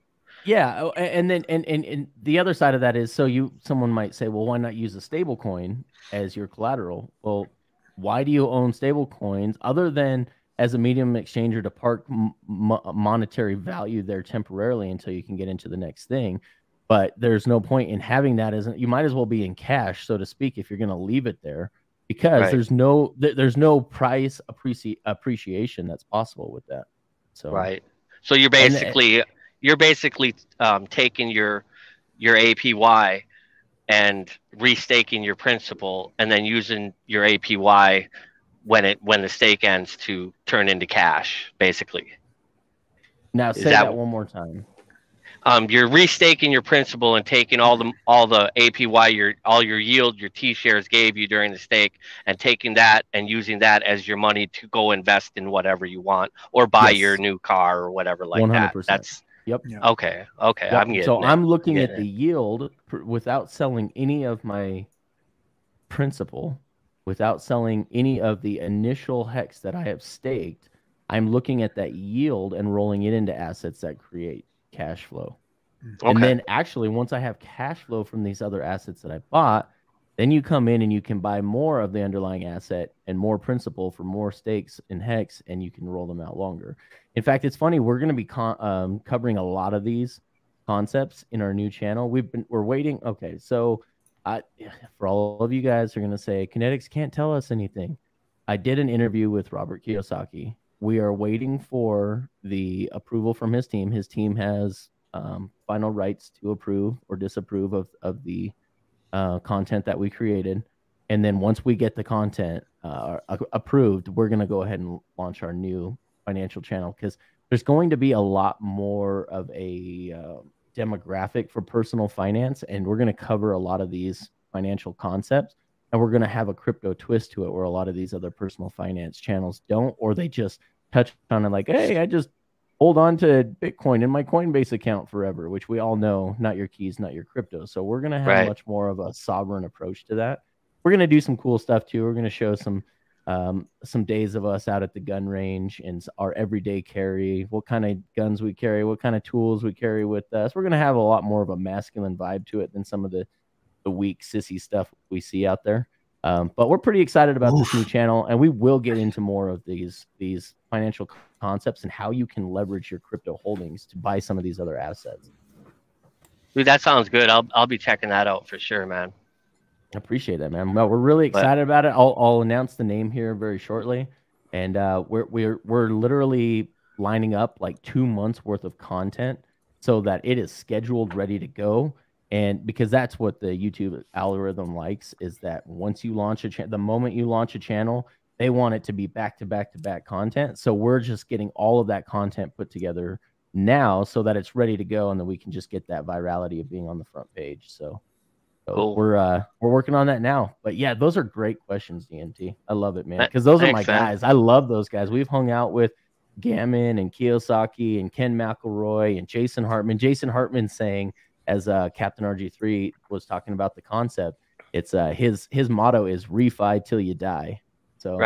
and then and the other side of that is, someone might say, well, why not use a stable coin as your collateral? Well, why do you own stable coins other than as a medium exchanger to park monetary value there temporarily until you can get into the next thing. But there's no point in having that you might as well be in cash, so to speak, if you're going to leave it there, because there's no price appreciation that's possible with that. So So you're basically taking your APY and restaking your principal, and then using your APY when the stake ends to turn into cash, basically. Now say that one more time. You're restaking your principal and taking all the APY, all your yield, your T shares gave you during the stake, and taking that and using that as your money to go invest in whatever you want, or buy your new car or whatever like 100%. That. That's okay. Yep. I'm looking at the yield without selling any of my principal, without selling any of the initial hex that I have staked. I'm looking at that yield and rolling it into assets that create cash flow. And then actually, once I have cash flow from these other assets that I bought, then you come in and you can buy more of the underlying asset and more principal for more stakes in hex, and you can roll them out longer. In fact, it's funny, we're going to be covering a lot of these concepts in our new channel. We're waiting. Okay, so for all of you guys who are going to say KNTX can't tell us anything, I did an interview with Robert Kiyosaki. We are waiting for the approval from his team. His team has final rights to approve or disapprove of the content that we created. And then once we get the content approved, we're going to go ahead and launch our new financial channel, because there's going to be a lot more of a demographic for personal finance. And we're going to cover a lot of these financial concepts. And we're going to have a crypto twist to it, where a lot of these other personal finance channels don't, or they just touch on it like, hey, I just hold on to Bitcoin in my Coinbase account forever, which we all know, not your keys, not your crypto. So we're going to have much more of a sovereign approach to that. We're going to do some cool stuff too. We're going to show some days of us out at the gun range and our everyday carry, what kind of guns we carry, what kind of tools we carry with us. We're going to have a lot more of a masculine vibe to it than some of the weak sissy stuff we see out there. But we're pretty excited about this new channel, and we will get into more of these financial concepts and how you can leverage your crypto holdings to buy some of these other assets. Dude, that sounds good. I'll be checking that out for sure, man. I appreciate that, man. Well, we're really excited about it. I'll announce the name here very shortly, and we're literally lining up like 2 months worth of content so that it is scheduled, ready to go. And because that's what the YouTube algorithm likes, is that once you launch the moment you launch a channel, they want it to be back to back to back content. So we're just getting all of that content put together now so that it's ready to go, and then we can just get that virality of being on the front page. So cool. We're working on that now. But yeah, those are great questions, DMT. I love it, man, because those are my guys. I love those guys. We've hung out with Gammon and Kiyosaki and Ken McElroy and Jason Hartman. Jason Hartman saying, as Captain RG3 was talking about the concept, it's his motto is refi till you die. So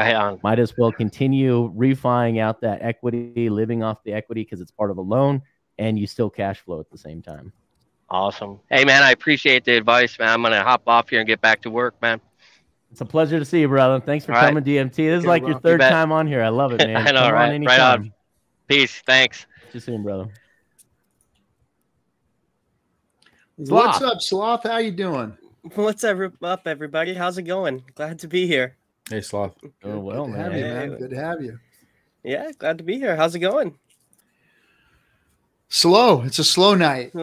might as well continue refining out that equity, living off the equity, because it's part of a loan and you still cash flow at the same time. Awesome. Hey, man, I appreciate the advice, man. I'm going to hop off here and get back to work, man. It's a pleasure to see you, brother. Thanks for coming, DMT. This is like your third time on here. I love it, man. I know, right on. Peace. Thanks. See you soon, brother. What's up, Sloth? How you doing? What's up, everybody? How's it going? Glad to be here. Hey, Sloth. Oh, well, good to have you, man. Good to have you. Yeah, glad to be here. How's it going? Slow. It's a slow night.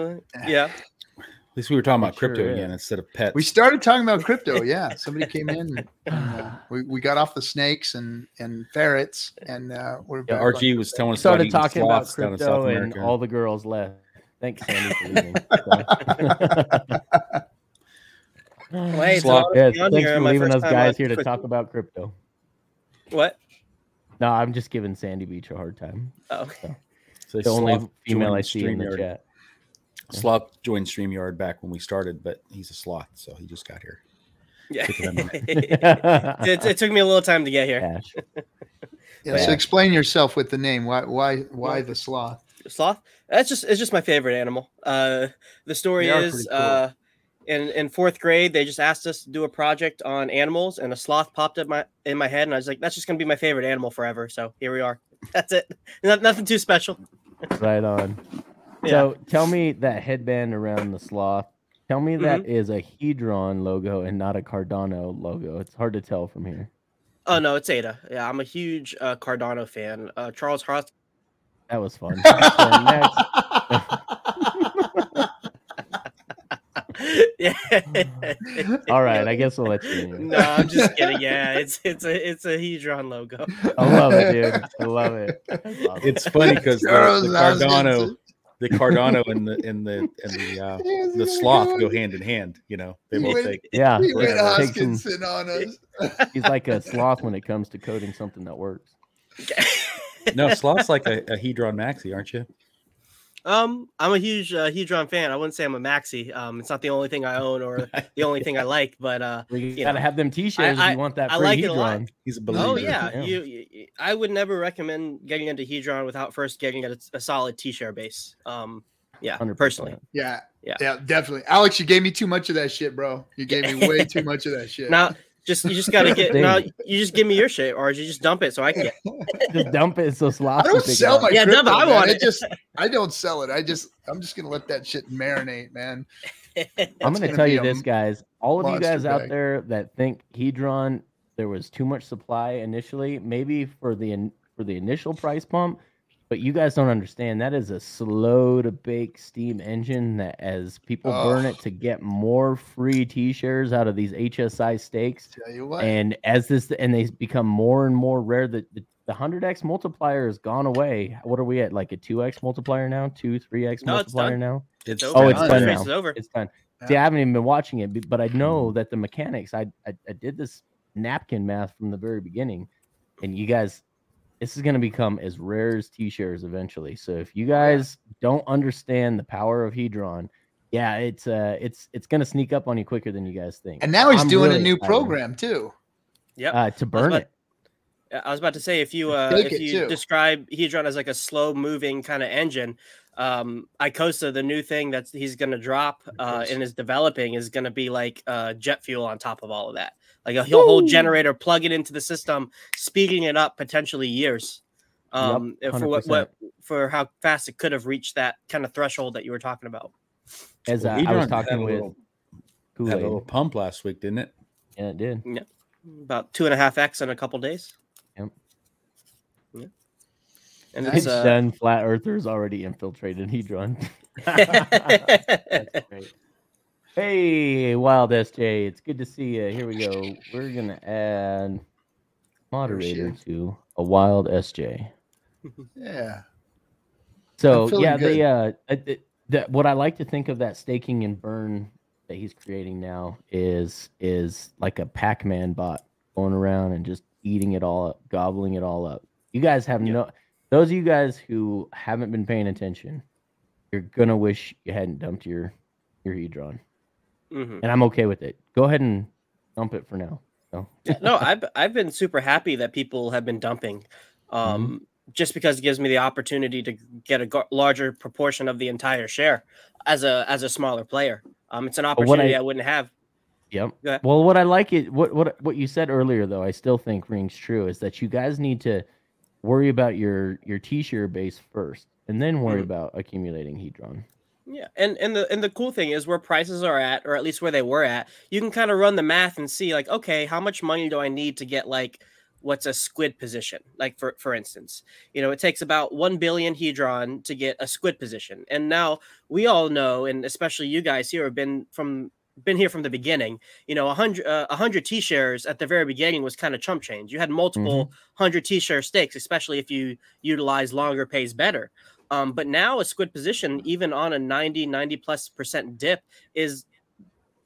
Yeah. At least we were talking about crypto again instead of pets. We started talking about crypto. Yeah. Somebody came in. And, we got off the snakes and ferrets, and we're RG was telling us started talking about crypto, and all the girls left. Thanks, Sandy, for leaving. Thanks for leaving us guys here to talk about crypto. What? No, I'm just giving Sandy Beach a hard time. Oh. So the only female I see in the chat. Sloth joined StreamYard back when we started, but he's a sloth, so he just got here. Yeah. It took me a little time to get here. Yeah, so explain yourself with the name. Why the sloth? Sloth? It's just my favorite animal. The story is cool. in fourth grade, they just asked us to do a project on animals, and a sloth popped up in my head, and I was like, that's just gonna be my favorite animal forever. So here we are. That's it. Nothing too special. Right on. Yeah. So tell me that headband around the sloth. Tell me that is a Hedron logo and not a Cardano logo. It's hard to tell from here. Oh no, it's Ada. Yeah, I'm a huge Cardano fan. Charles Haas. That was fun. Next. Yeah. All right, I guess we'll let you in. No, I'm just kidding. Yeah, it's a Hedron logo. I love it, dude. I love it. Awesome. It's funny because the Cardano and the sloth go hand in hand. You know, they both take. Yeah, Hoskinson on us. He's like a sloth when it comes to coding something that works. No, sloth's like a Hedron Maxi, aren't you? I'm a huge Hedron fan. I wouldn't say I'm a Maxi. It's not the only thing I own or the only thing I like, but you gotta have them T-shirts if you want that free like Hedron. It a lot. He's a believer. Oh yeah, I would never recommend getting into Hedron without first getting a solid T-shirt base. Yeah, 100%. personally. Yeah, definitely. Alex, you gave me too much of that shit, bro. You gave me way too much of that shit. Now, you just gotta get. Now, you just give me your shit, or you just dump it so I can get. Just dump it so sloth. I don't sell my crypto, dump it. I want it. I don't sell it. I'm just gonna let that shit marinate, man. I'm gonna tell you this, guys. All of you guys out bag. there that think Hedron, there was too much supply initially, maybe for the initial price bump. But you guys don't understand. That is a slow to bake steam engine that as people burn it to get more free T-shares out of these HSI stakes. Tell you what. And as they become more and more rare, the 100x multiplier has gone away. What are we at? Like a 2x multiplier now? 2-3x multiplier now? It's it's done now. It's over. It's done. Yeah. See, I haven't even been watching it, but I know that the mechanics. I did this napkin math from the very beginning, and you guys. This is going to become as rare as T-shares eventually. So if you guys don't understand the power of Hedron, it's going to sneak up on you quicker than you guys think. And now he's doing really a new excited. program too. Yep. To burn it. I was about to say, if you describe Hedron as like a slow moving kind of engine, Icosa, the new thing that he's going to drop and is developing is going to be like jet fuel on top of all of that. Like a whole generator, plug it into the system, speeding it up potentially years. For how fast it could have reached that kind of threshold that you were talking about. As I was talking with Kool-Aid. Had a little pump last week, didn't it? Yeah, it did. Yeah, about 2.5x in a couple days. Yep. Yeah. And it's done. Flat Earthers already infiltrated Hedron. That's great. Hey, Wild SJ, it's good to see you. Here we go. We're gonna add moderator to a Wild SJ. Yeah. So what I like to think of that staking and burn that he's creating now is like a Pac-Man bot going around and just eating it all up, gobbling it all up. You guys have those of you guys who haven't been paying attention, you're gonna wish you hadn't dumped your Hedron. And I'm okay with it. Go ahead and dump it for now. So. No, I've been super happy that people have been dumping, just because it gives me the opportunity to get a larger proportion of the entire share as a smaller player. It's an opportunity I wouldn't have. Yep. Well, what I like it, what you said earlier though, I still think rings true, is that you guys need to worry about your T-share base first, and then worry about accumulating Hedron. Yeah, and the cool thing is where prices are at, or at least where they were at, you can kind of run the math and see like, okay, how much money do I need to get like what's a squid position? Like for instance, it takes about 1 billion Hedron to get a squid position. And now we all know, and especially you guys here have been here from the beginning. 100 T-shares at the very beginning was kind of chump change. You had multiple 100 T-share stakes, especially if you utilize longer pays better. But now a squid position, even on a 90+% dip, is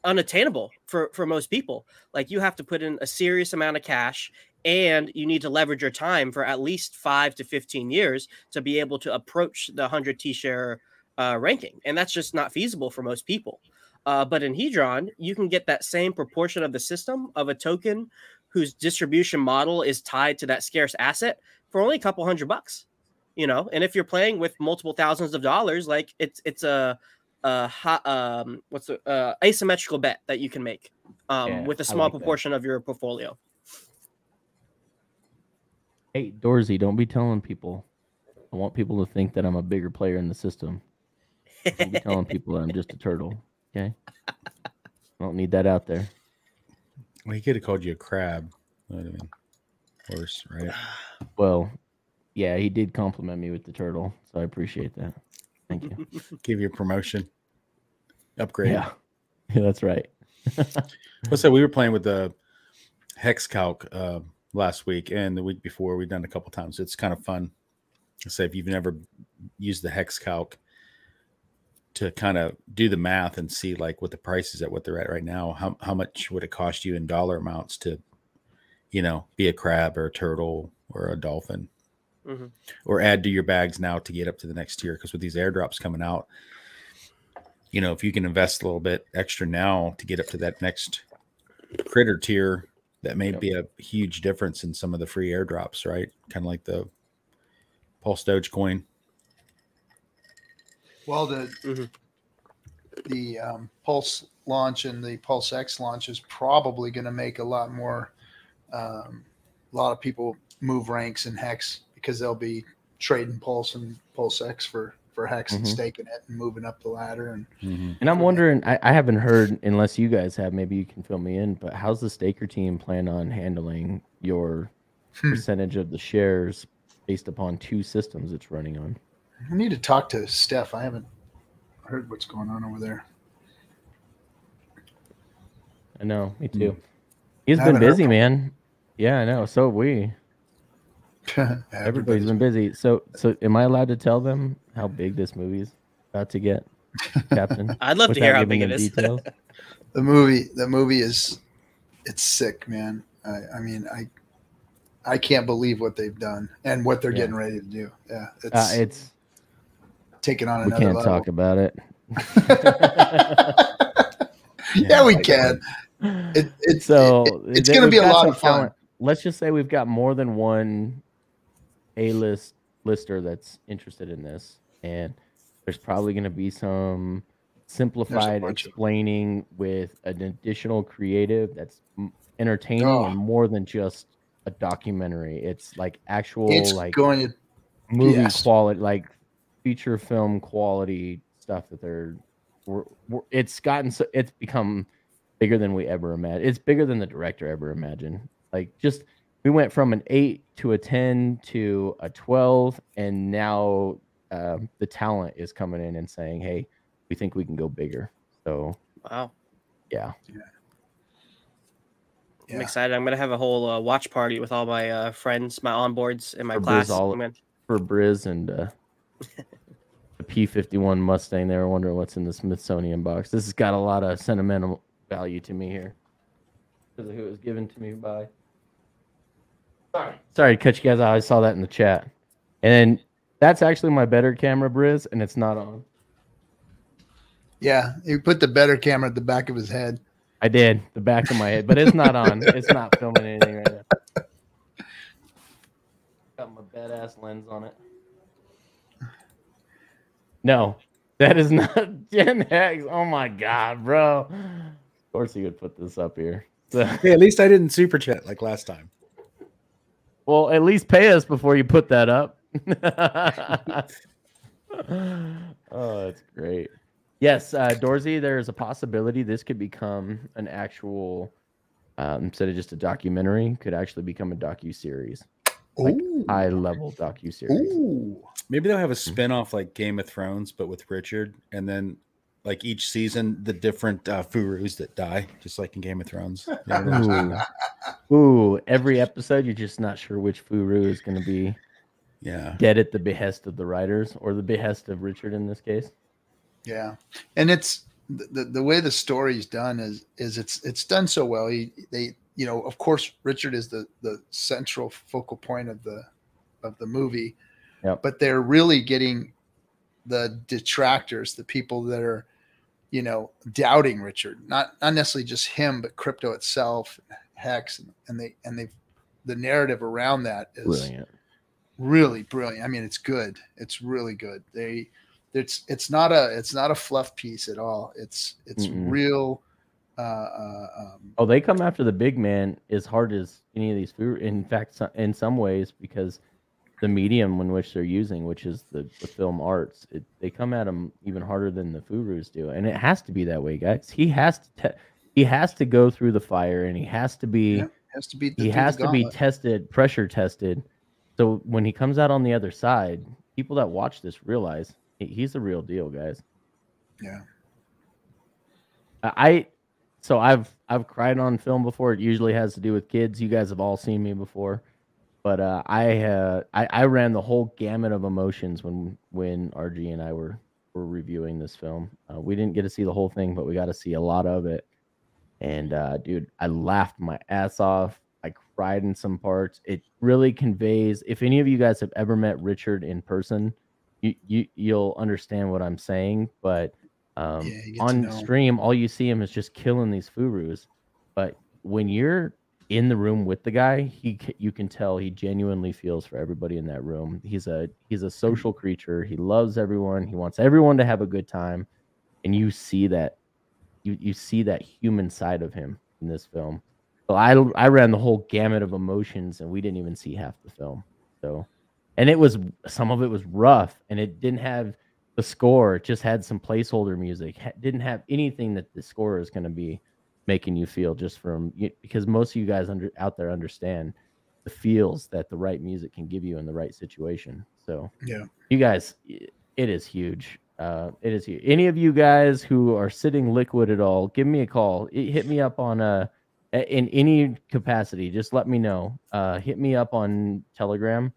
unattainable for most people. Like you have to put in a serious amount of cash, and you need to leverage your time for at least 5 to 15 years to be able to approach the 100 T-share ranking. And that's just not feasible for most people. But in Hedron, you can get that same proportion of the system of a token whose distribution model is tied to that scarce asset for only a couple $100. And if you're playing with multiple thousands of dollars, like it's a asymmetrical bet that you can make with a small like proportion of your portfolio. Hey, Dorsey, don't be telling people. I want people to think that I'm a bigger player in the system. Don't be telling people that I'm just a turtle. Okay? I don't need that out there. Well, he could have called you a crab. I mean, horse, right? Well, yeah, he did compliment me with the turtle, so I appreciate that. Thank you. Give you a promotion. Upgrade. Yeah, that's right. What's that? We were playing with the Hex Calc last week and the week before. We've done it a couple times. It's kind of fun. Say if you've never used the Hex Calc to kind of do the math and see like what the prices at what they're at right now, how much would it cost you in dollar amounts to, you know, be a crab or a turtle or a dolphin, or add to your bags now to get up to the next tier. Because with these airdrops coming out, you know, if you can invest a little bit extra now to get up to that next critter tier, that may be a huge difference in some of the free airdrops, right? Kind of like the Pulse Dogecoin. Well, the Pulse launch and the Pulse X launch is probably going to make a lot more, a lot of people move ranks in Hex because they'll be trading Pulse and Pulse X for Hex and staking it and moving up the ladder. And I'm wondering, I haven't heard, unless you guys have, maybe you can fill me in, but how's the staker team plan on handling your percentage of the shares based upon 2 systems it's running on? I need to talk to Steph. I haven't heard what's going on over there. I know, me too. He's been busy, man. Yeah, I know. So have we. Everybody's been busy. So am I allowed to tell them how big this movie's about to get, Captain? I'd love to hear how big it is. Details? The movie is, it's sick, man. I mean, I can't believe what they've done and what they're getting ready to do. Yeah, it's taking on we another can't level. talk about it. Yeah, we can. It's going to be a lot of fun. Let's just say we've got more than one A-list lister that's interested in this, and there's probably going to be some simplified explaining with an additional creative that's entertaining and more than just a documentary. It's like actual movie quality, like feature film quality stuff that it's become bigger than we ever imagined. It's bigger than the director ever imagined. Like, just we went from an 8 to a 10 to a 12, and now the talent is coming in and saying, "Hey, we think we can go bigger." So, wow, yeah. I'm excited. I'm gonna have a whole watch party with all my friends, my onboards, in my for class. For Briz and the P-51 Mustang. They were wondering what's in the Smithsonian box. This has got a lot of sentimental value to me here because of who it was given to me by. Sorry to cut you guys out. I saw that in the chat. And that's actually my better camera, Briz, and it's not on. Yeah, you put the better camera at the back of his head. I did, the back of my head, but it's not on. It's not filming anything right now. Got my badass lens on it. No, that is not Gen X. Oh my God, bro. Of course he would put this up here. So. Hey, at least I didn't super chat like last time. Well, at least pay us before you put that up. Oh, that's great. Yes, Dorsey, there's a possibility this could become an actual, instead of just a documentary, could actually become a docu-series. Like high-level docu-series. Ooh. Maybe they'll have a spin-off like Game of Thrones, but with Richard, and then like each season, the different Furus that die, just like in Game of Thrones. Ooh, every episode, you're just not sure which Furu is going to be dead at the behest of the writers or the behest of Richard in this case. Yeah, and it's the way the story's done is it's done so well. They of course Richard is the central focal point of the movie, but they're really getting the detractors, the people that are doubting Richard, not necessarily just him, but crypto itself, Hex, and the narrative around that is brilliant. Really brilliant. I mean, it's good. It's really good. It's not a fluff piece at all. It's real. Oh, they come after the big man as hard as any of these food. In fact, in some ways, because the medium in which they're using, which is the film arts, they come at him even harder than the Furus do, and it has to be that way, guys. He has to go through the fire, and he has to be tested, pressure tested. So when he comes out on the other side, people that watch this realize he's the real deal, guys. Yeah. So I've cried on film before. It usually has to do with kids. You guys have all seen me before. But I ran the whole gamut of emotions when RG and I were reviewing this film. We didn't get to see the whole thing, but we got to see a lot of it. And dude, I laughed my ass off. I cried in some parts. It really conveys. If any of you guys have ever met Richard in person, you'll understand what I'm saying. But on stream, all you see him is just killing these Furus. But when you're in the room with the guy, you can tell he genuinely feels for everybody in that room. He's a social creature. He loves everyone. He wants everyone to have a good time, and you see that you see that human side of him in this film. So I ran the whole gamut of emotions, and we didn't even see half the film. So, and some of it was rough, and it didn't have the score. It just had some placeholder music. Didn't have anything that the score is going to be making you feel, just from, because most of you guys out there understand the feels that the right music can give you in the right situation. So yeah, you guys, it is huge. It is huge. Any of you guys who are sitting liquid at all, give me a call. Hit me up on in any capacity. Just let me know. Hit me up on Telegram.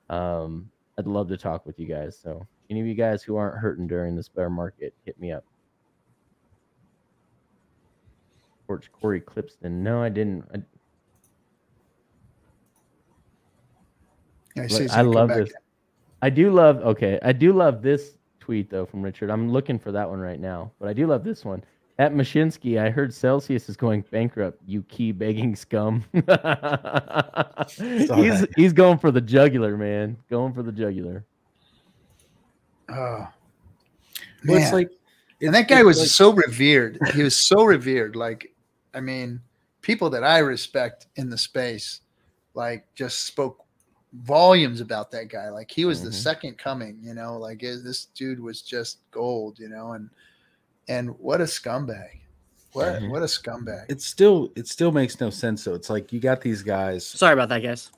I'd love to talk with you guys. So any of you guys who aren't hurting during this bear market, hit me up. Corey Clipston. No, I didn't. I love this. I do love this tweet though from Richard. I'm looking for that one right now, but I do love this one. At Mashinsky, I heard Celsius is going bankrupt. You key begging scum. He's going for the jugular, man. Going for the jugular. Oh, well, man. And that guy was so revered. He was so revered. Like, I mean, people that I respect in the space, like, just spoke volumes about that guy. Like, he was the second coming, like this dude was just gold, and what a scumbag. What a scumbag. It still makes no sense though. It's like you got these guys. Sorry about that, guys.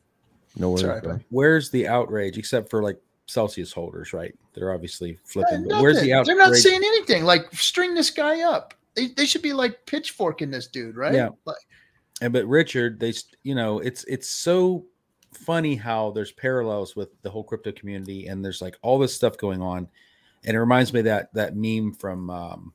No worries. Where's the outrage, except for like Celsius holders, right? They're obviously flipping. But where's the outrage? They're not saying anything. Like, string this guy up. They should be like pitchforking this dude, right? Yeah. Like, but Richard, it's so funny how there's parallels with the whole crypto community, and there's like all this stuff going on, and it reminds me of that meme from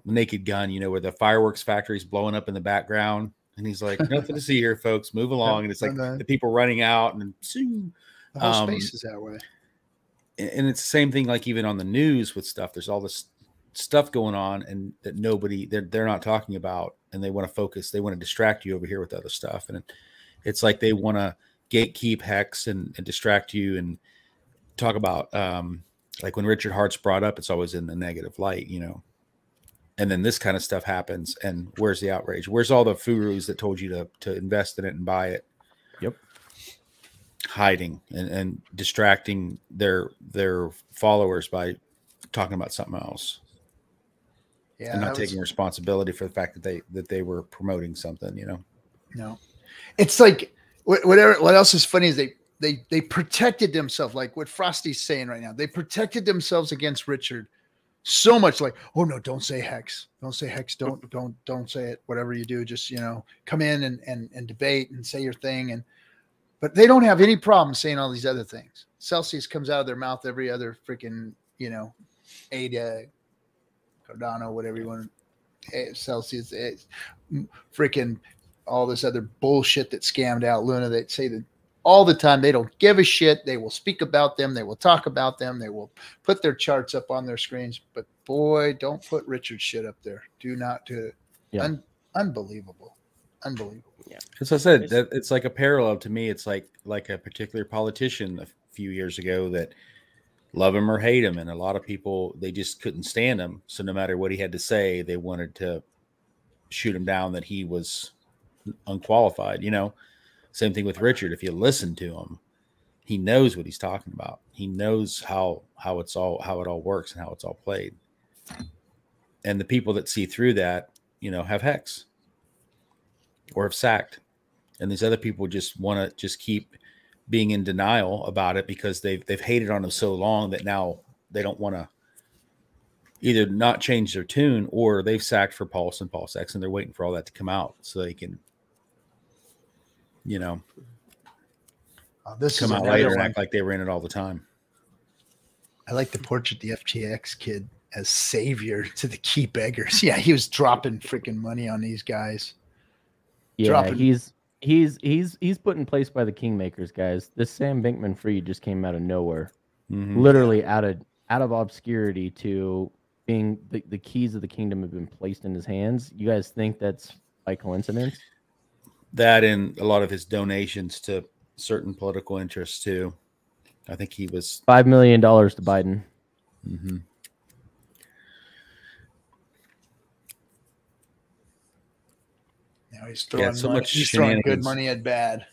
Naked Gun, where the fireworks factory's blowing up in the background, and he's like, "Nothing to see here, folks. Move along." And it's like the people running out, and the whole space is that way. And it's the same thing, like even on the news with stuff. There's all this stuff going on, and that they're not talking about, and they want to focus. They want to distract you over here with other stuff, and it's like they want to gatekeep Hex and distract you and talk about like when Richard Hart's brought up, it's always in the negative light, And then this kind of stuff happens, and where's the outrage? Where's all the Furus that told you to invest in it and buy it? Yep. Hiding and distracting their followers by talking about something else. Yeah, and not taking responsibility for the fact that they were promoting something, No. It's like what else is funny is they protected themselves, like what Frosty's saying right now. They protected themselves against Richard so much, like, oh no, don't say Hex. Don't say Hex. Don't say it. Whatever you do, just come in and debate and say your thing. But they don't have any problem saying all these other things. Celsius comes out of their mouth every other freaking, Ada, Cardano, whatever you want. Celsius, freaking all this other bullshit that scammed out Luna. They say that all the time. They don't give a shit. They will speak about them. They will talk about them. They will put their charts up on their screens. But boy, don't put Richard's shit up there. Do not do it. Yeah. Unbelievable. Yeah. As I said, it's like a parallel to me. It's like a particular politician a few years ago that love him or hate him. And a lot of people, they just couldn't stand him. So no matter what he had to say, they wanted to shoot him down, that he was unqualified. You know, same thing with Richard. If you listen to him, he knows what he's talking about. He knows how it all works and how it's all played. And the people that see through that, you know, have hex or have sacked. And these other people just want to just keep being in denial about it because they've hated on him so long that now they don't want to either not change their tune, or they've sacked for Pulse and Pulse X, and they're waiting for all that to come out so they can, you know, this come is out later and act like they were in it all the time. I like to portrait the FTX kid as savior to the key beggars. Yeah, he was dropping freaking money on these guys. Yeah, he's put in place by the Kingmakers, guys. This Sam Bankman-Fried just came out of nowhere, literally out of obscurity to being the keys of the kingdom have been placed in his hands. You guys think that's by coincidence? That and a lot of his donations to certain political interests too. I think he was $5 million to Biden. Mm-hmm. Now he's throwing he's throwing good money at bad.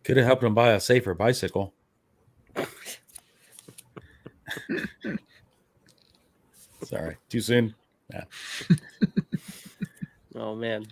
Could have helped him buy a safer bicycle. Sorry, too soon. Yeah. Oh man.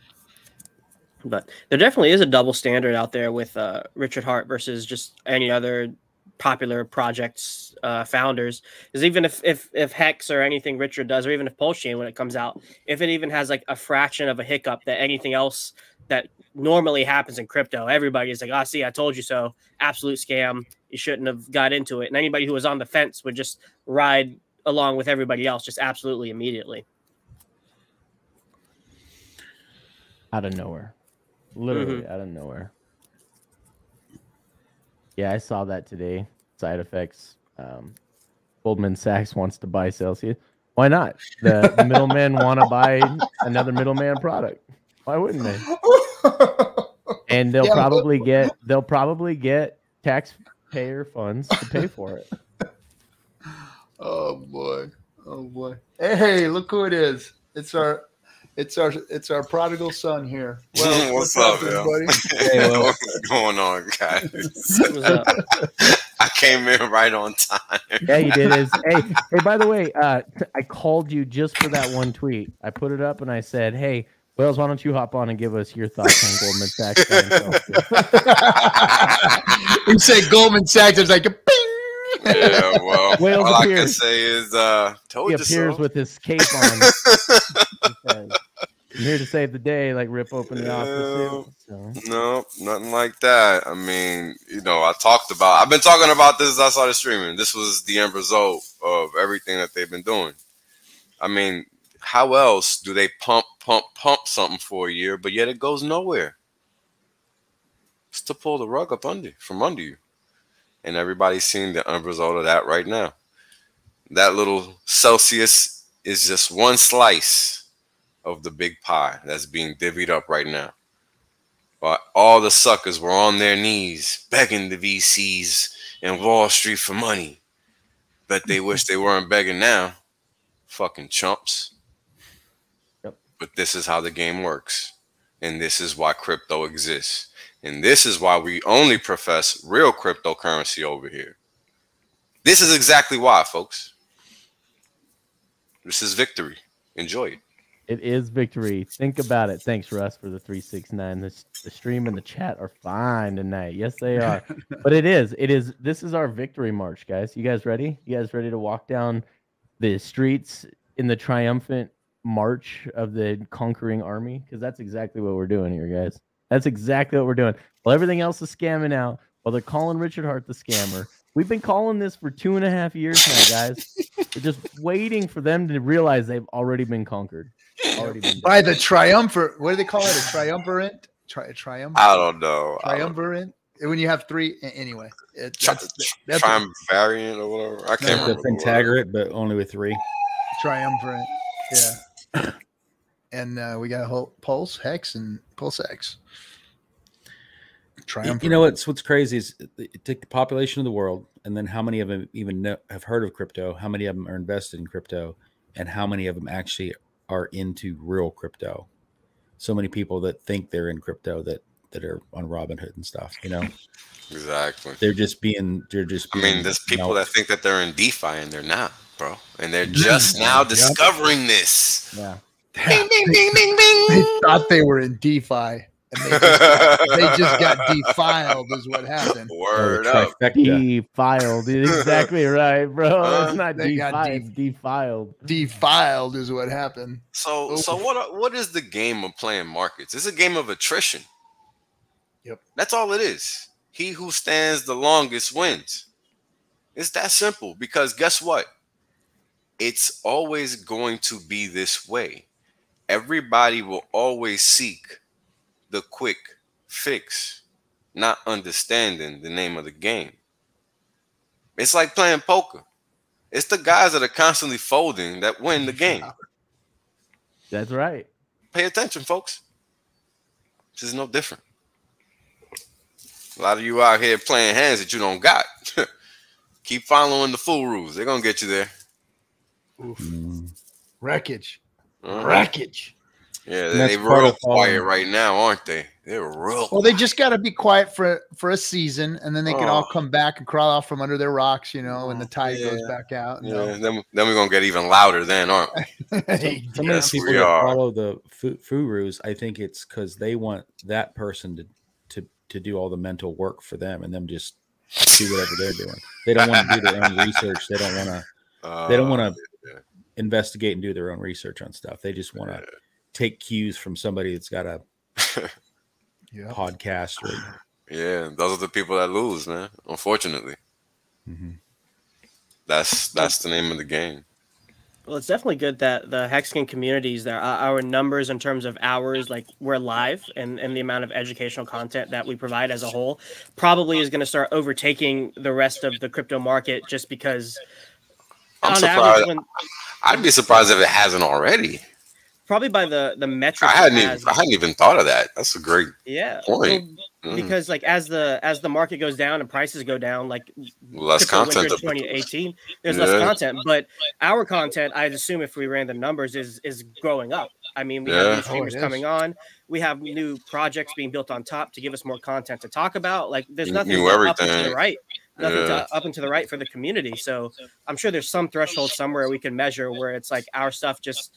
But there definitely is a double standard out there with Richard Hart versus just any other popular projects founders. Because even if Hex or anything Richard does, or even if Pulse Chain when it comes out, if it even has like a fraction of a hiccup that anything else that normally happens in crypto, everybody is like, "Ah, see, I told you so. Absolute scam. You shouldn't have got into it." And anybody who was on the fence would just ride along with everybody else, just absolutely immediately. Out of nowhere. Literally out of nowhere. Yeah, I saw that today. Side effects. Goldman Sachs wants to buy Celsius. Why not? The middlemen want to buy another middleman product. Why wouldn't they? And they'll probably get taxpayer funds to pay for it. Oh boy. Oh boy. Hey, look who it is. It's our prodigal son here. Well, what's up, everybody? Hey, what's going on, guys? I came in right on time. Yeah, you did. Hey, by the way, I called you just for that one tweet. I put it up and I said, "Hey, Wells, why don't you hop on and give us your thoughts on Goldman Sachs?" You say Goldman Sachs, there's like a ping. Yeah, well, Wales all appears. I can say is, told he you appears so. with his cape on. I'm here to save the day, like rip open the office. So. No, nothing like that. I mean, you know, I've been talking about this as I started streaming. This was the end result of everything that they've been doing. I mean, how else do they pump something for a year, but yet it goes nowhere? It's to pull the rug up from under you. And everybody's seeing the end result of that right now. That little Celsius is just one slice of the big pie that's being divvied up right now. But all the suckers were on their knees begging the VCs and Wall Street for money. Bet they wish they weren't begging now. Fucking chumps. Yep. But this is how the game works. And this is why crypto exists. And this is why we only profess real cryptocurrency over here. This is exactly why, folks. This is victory. Enjoy it. It is victory. Think about it. Thanks, Russ, for the 369. The stream and the chat are fine tonight. Yes, they are. But it is. This is our victory march, guys. You guys ready? You guys ready to walk down the streets in the triumphant march of the conquering army? Because that's exactly what we're doing here, guys. That's exactly what we're doing. While everything else is scamming out, while they're calling Richard Hart the scammer, we've been calling this for 2.5 years now, guys. We're just waiting for them to realize they've already been conquered. By the triumvirate. What do they call it? A triumvirate? Triumvirate? I don't know. Triumvirate? When you have three, anyway. That's triumvirate or whatever. I can't remember. Pentagonate, but only with 3. Triumvirate. Yeah. And we got a whole Pulse, Hex, and Pulse X. Triumvirate. You know what's crazy is take the population of the world, and then how many of them even have heard of crypto, how many of them are invested in crypto, and how many of them actually are into real crypto. So many people that think they're in crypto that are on Robinhood and stuff, you know. Exactly. They're just being. I mean, there's people that think that they're in DeFi and they're not, bro, and they're just now discovering this. Yeah. Bing, bing, bing, bing, bing. They thought they were in DeFi. And they just got defiled, is what happened. Word up. Defiled. Exactly right, bro. It's not They got DeFi, it's defiled. Defiled is what happened. So what is the game of playing markets? It's a game of attrition. Yep. That's all it is. He who stands the longest wins. It's that simple, because guess what? It's always going to be this way. Everybody will always seek the quick fix, not understanding the name of the game. It's like playing poker. It's the guys that are constantly folding that win the game. That's right. Pay attention, folks. This is no different. A lot of you out here playing hands that you don't got. Keep following the full rules. They're going to get you there. Wreckage. Wreckage. Yeah, they're real quiet right now, aren't they? They're real Well, they just got to be quiet for a season, and then they can all come back and crawl out from under their rocks, you know, and the tide goes back out. Yeah, then we're going to get even louder then, aren't we? Some of the people that follow the Furus, I think it's because they want that person to do all the mental work for them and them just do whatever they're doing. They don't want to do their own research. They don't want to investigate and do their own research on stuff. They just want to take cues from somebody that's got a podcast. Yeah, those are the people that lose, man. Unfortunately, that's the name of the game. Well, it's definitely good that the Hexican communities, our numbers in terms of hours, like we're live, and the amount of educational content that we provide as a whole probably is going to start overtaking the rest of the crypto market, just because I'm surprised. I'd be surprised if it hasn't already. Probably by the metric. I hadn't even thought of that. That's a great point. Well, because like as the market goes down and prices go down, like less content. 2018, there's less content. But our content, I'd assume, if we ran the numbers, is growing up. I mean, we have new streamers coming on. We have new projects being built on top to give us more content to talk about. Like there's nothing up and to the right. Nothing up and to the right for the community. So I'm sure there's some threshold somewhere we can measure where it's like our stuff just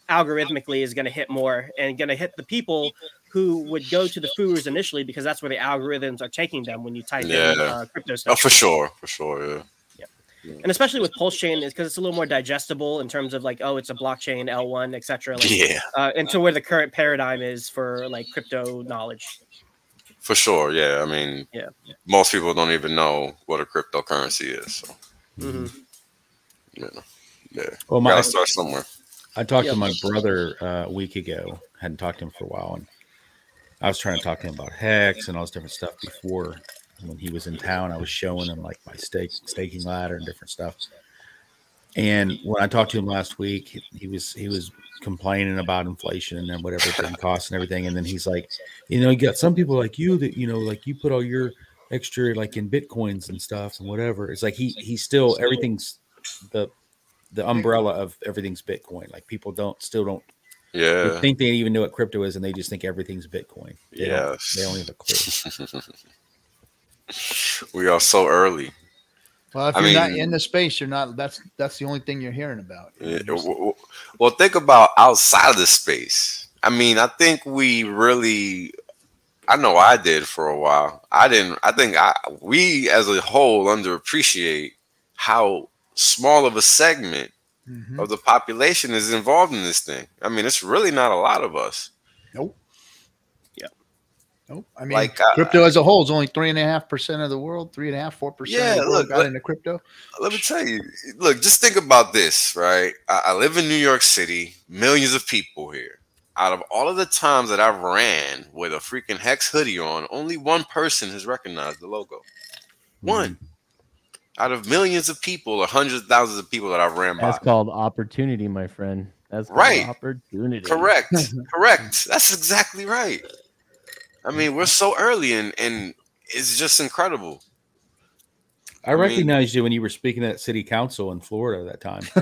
algorithmically is going to hit more and going to hit the people who would go to the Furus initially, because that's where the algorithms are taking them when you type in crypto stuff. Oh, for sure, yeah. And especially with Pulse Chain, is because it's a little more digestible in terms of like, oh, it's a blockchain, L1, etc. Like, and to where the current paradigm is for like crypto knowledge. For sure, yeah. I mean, most people don't even know what a cryptocurrency is. So. Well, gotta start somewhere. I talked to my brother a week ago. Hadn't talked to him for a while, and I was trying to talk to him about Hex and all this different stuff before. When he was in town, I was showing him like my staking ladder and different stuff. And when I talked to him last week, he was complaining about inflation and then whatever it's going to cost and everything. And then he's like, you got some people like you that, like you put all your extra like in Bitcoins and stuff and whatever. It's like he still, everything's the umbrella of everything's Bitcoin. Like people don't they think they even know what crypto is, and they just think everything's Bitcoin. They don't have a clue. We are so early. Well, if you're not in the space, you're not. That's the only thing you're hearing about. Well, think about outside of the space. I mean, I think we really. I know I did for a while. I think we as a whole underappreciate how small of a segment of the population is involved in this thing. I mean, it's really not a lot of us. Nope. Yeah. Nope. I mean, like, crypto as a whole is only 3.5% of the world. 3.5%, 4%. Yeah, of the world got into crypto. Let me tell you. Look, just think about this, right? I live in New York City. Millions of people here. Out of all of the times that I've ran with a freaking Hex hoodie on, only one person has recognized the logo. One. Out of millions of people or hundreds of thousands of people that I've ran by. That's called opportunity, my friend. That's called opportunity. Correct. Correct. That's exactly right. I mean, we're so early, and it's just incredible. I recognized you when you were speaking at city council in Florida that time. I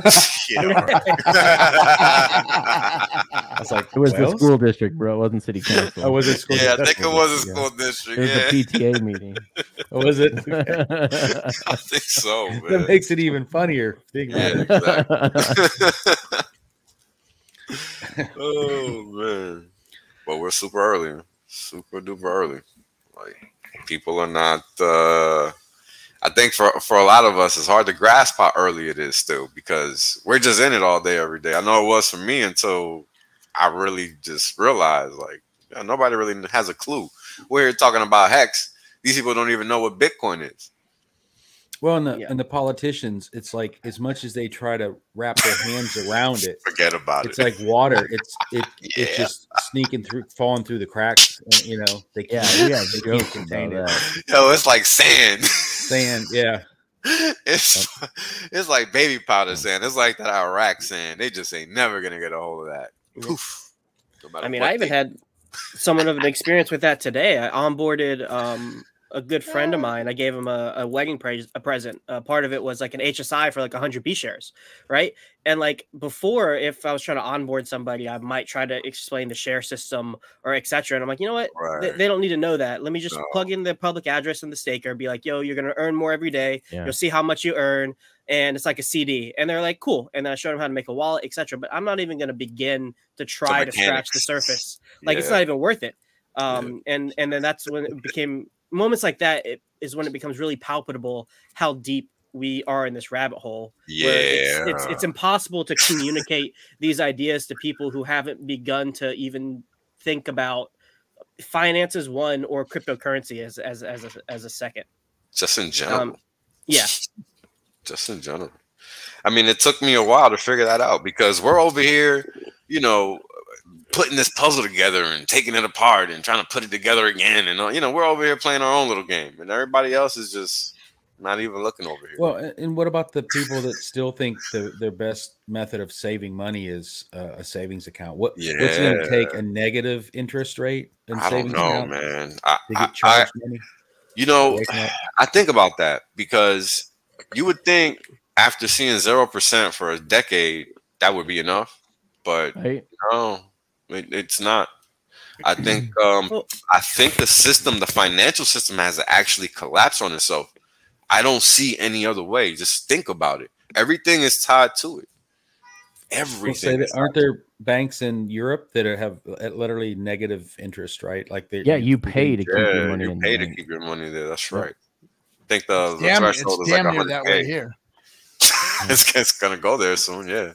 was like, it was the school district, bro. It wasn't city council. Oh, was it school Yeah, I district? think it was a school district. It was a PTA meeting. Oh, was it? I think so, man. That makes it even funnier. Yeah, exactly. Oh man, but we're super early, super duper early. Like people are not. I think for a lot of us, it's hard to grasp how early it is still because we're just in it all day, every day. I know it was for me until I really just realized, like, yeah, nobody really has a clue. We're here talking about Hex. These people don't even know what Bitcoin is. Well, and the politicians, it's like as much as they try to wrap their hands around it, forget about it's it. It's like water. It's just sneaking through, falling through the cracks. And, you know, they can't. They can't contain it. Yo, it's like sand. Sand, yeah. It's like baby powder sand. It's like that Iraq sand. They just ain't never gonna get a hold of that. Poof. No I mean, I even had somewhat of an experience with that today. I onboarded a good friend of mine. I gave him a wedding present. Part of it was like an HSI for like 100 B shares, right? And like before, if I was trying to onboard somebody, I might try to explain the share system or etc. And I'm like, you know what? Right. They don't need to know that. Let me just plug in the public address and the staker. Be like, yo, you're gonna earn more every day. Yeah. You'll see how much you earn, and it's like a CD. And they're like, cool. And then I showed them how to make a wallet, etc. But I'm not even gonna begin to try to scratch the surface. Like it's not even worth it. And then that's when it became. Moments like that is when it becomes really palpable how deep we are in this rabbit hole. Yeah, where it's impossible to communicate these ideas to people who haven't begun to even think about finance as one or cryptocurrency as a second. Just in general, Just in general. I mean, it took me a while to figure that out because we're over here, you know, putting this puzzle together and taking it apart and trying to put it together again. And, you know, we're over here playing our own little game and everybody else is just not even looking over here. Well, and what about the people that still think their best method of saving money is a savings account? What's it going to take a negative interest rate? I don't know, man. To get charged money? You know, I think about that because you would think after seeing 0% for a decade, that would be enough. But no. It's not. I think the system, the financial system, has actually collapsed on itself. I don't see any other way. Just think about it. Everything is tied to it. Everything. Aren't there banks in Europe that have literally negative interest, right? Like you pay to keep your money. You pay to keep your money there. That's right. I think the threshold is damn like near that way here. It's gonna go there soon. Yeah.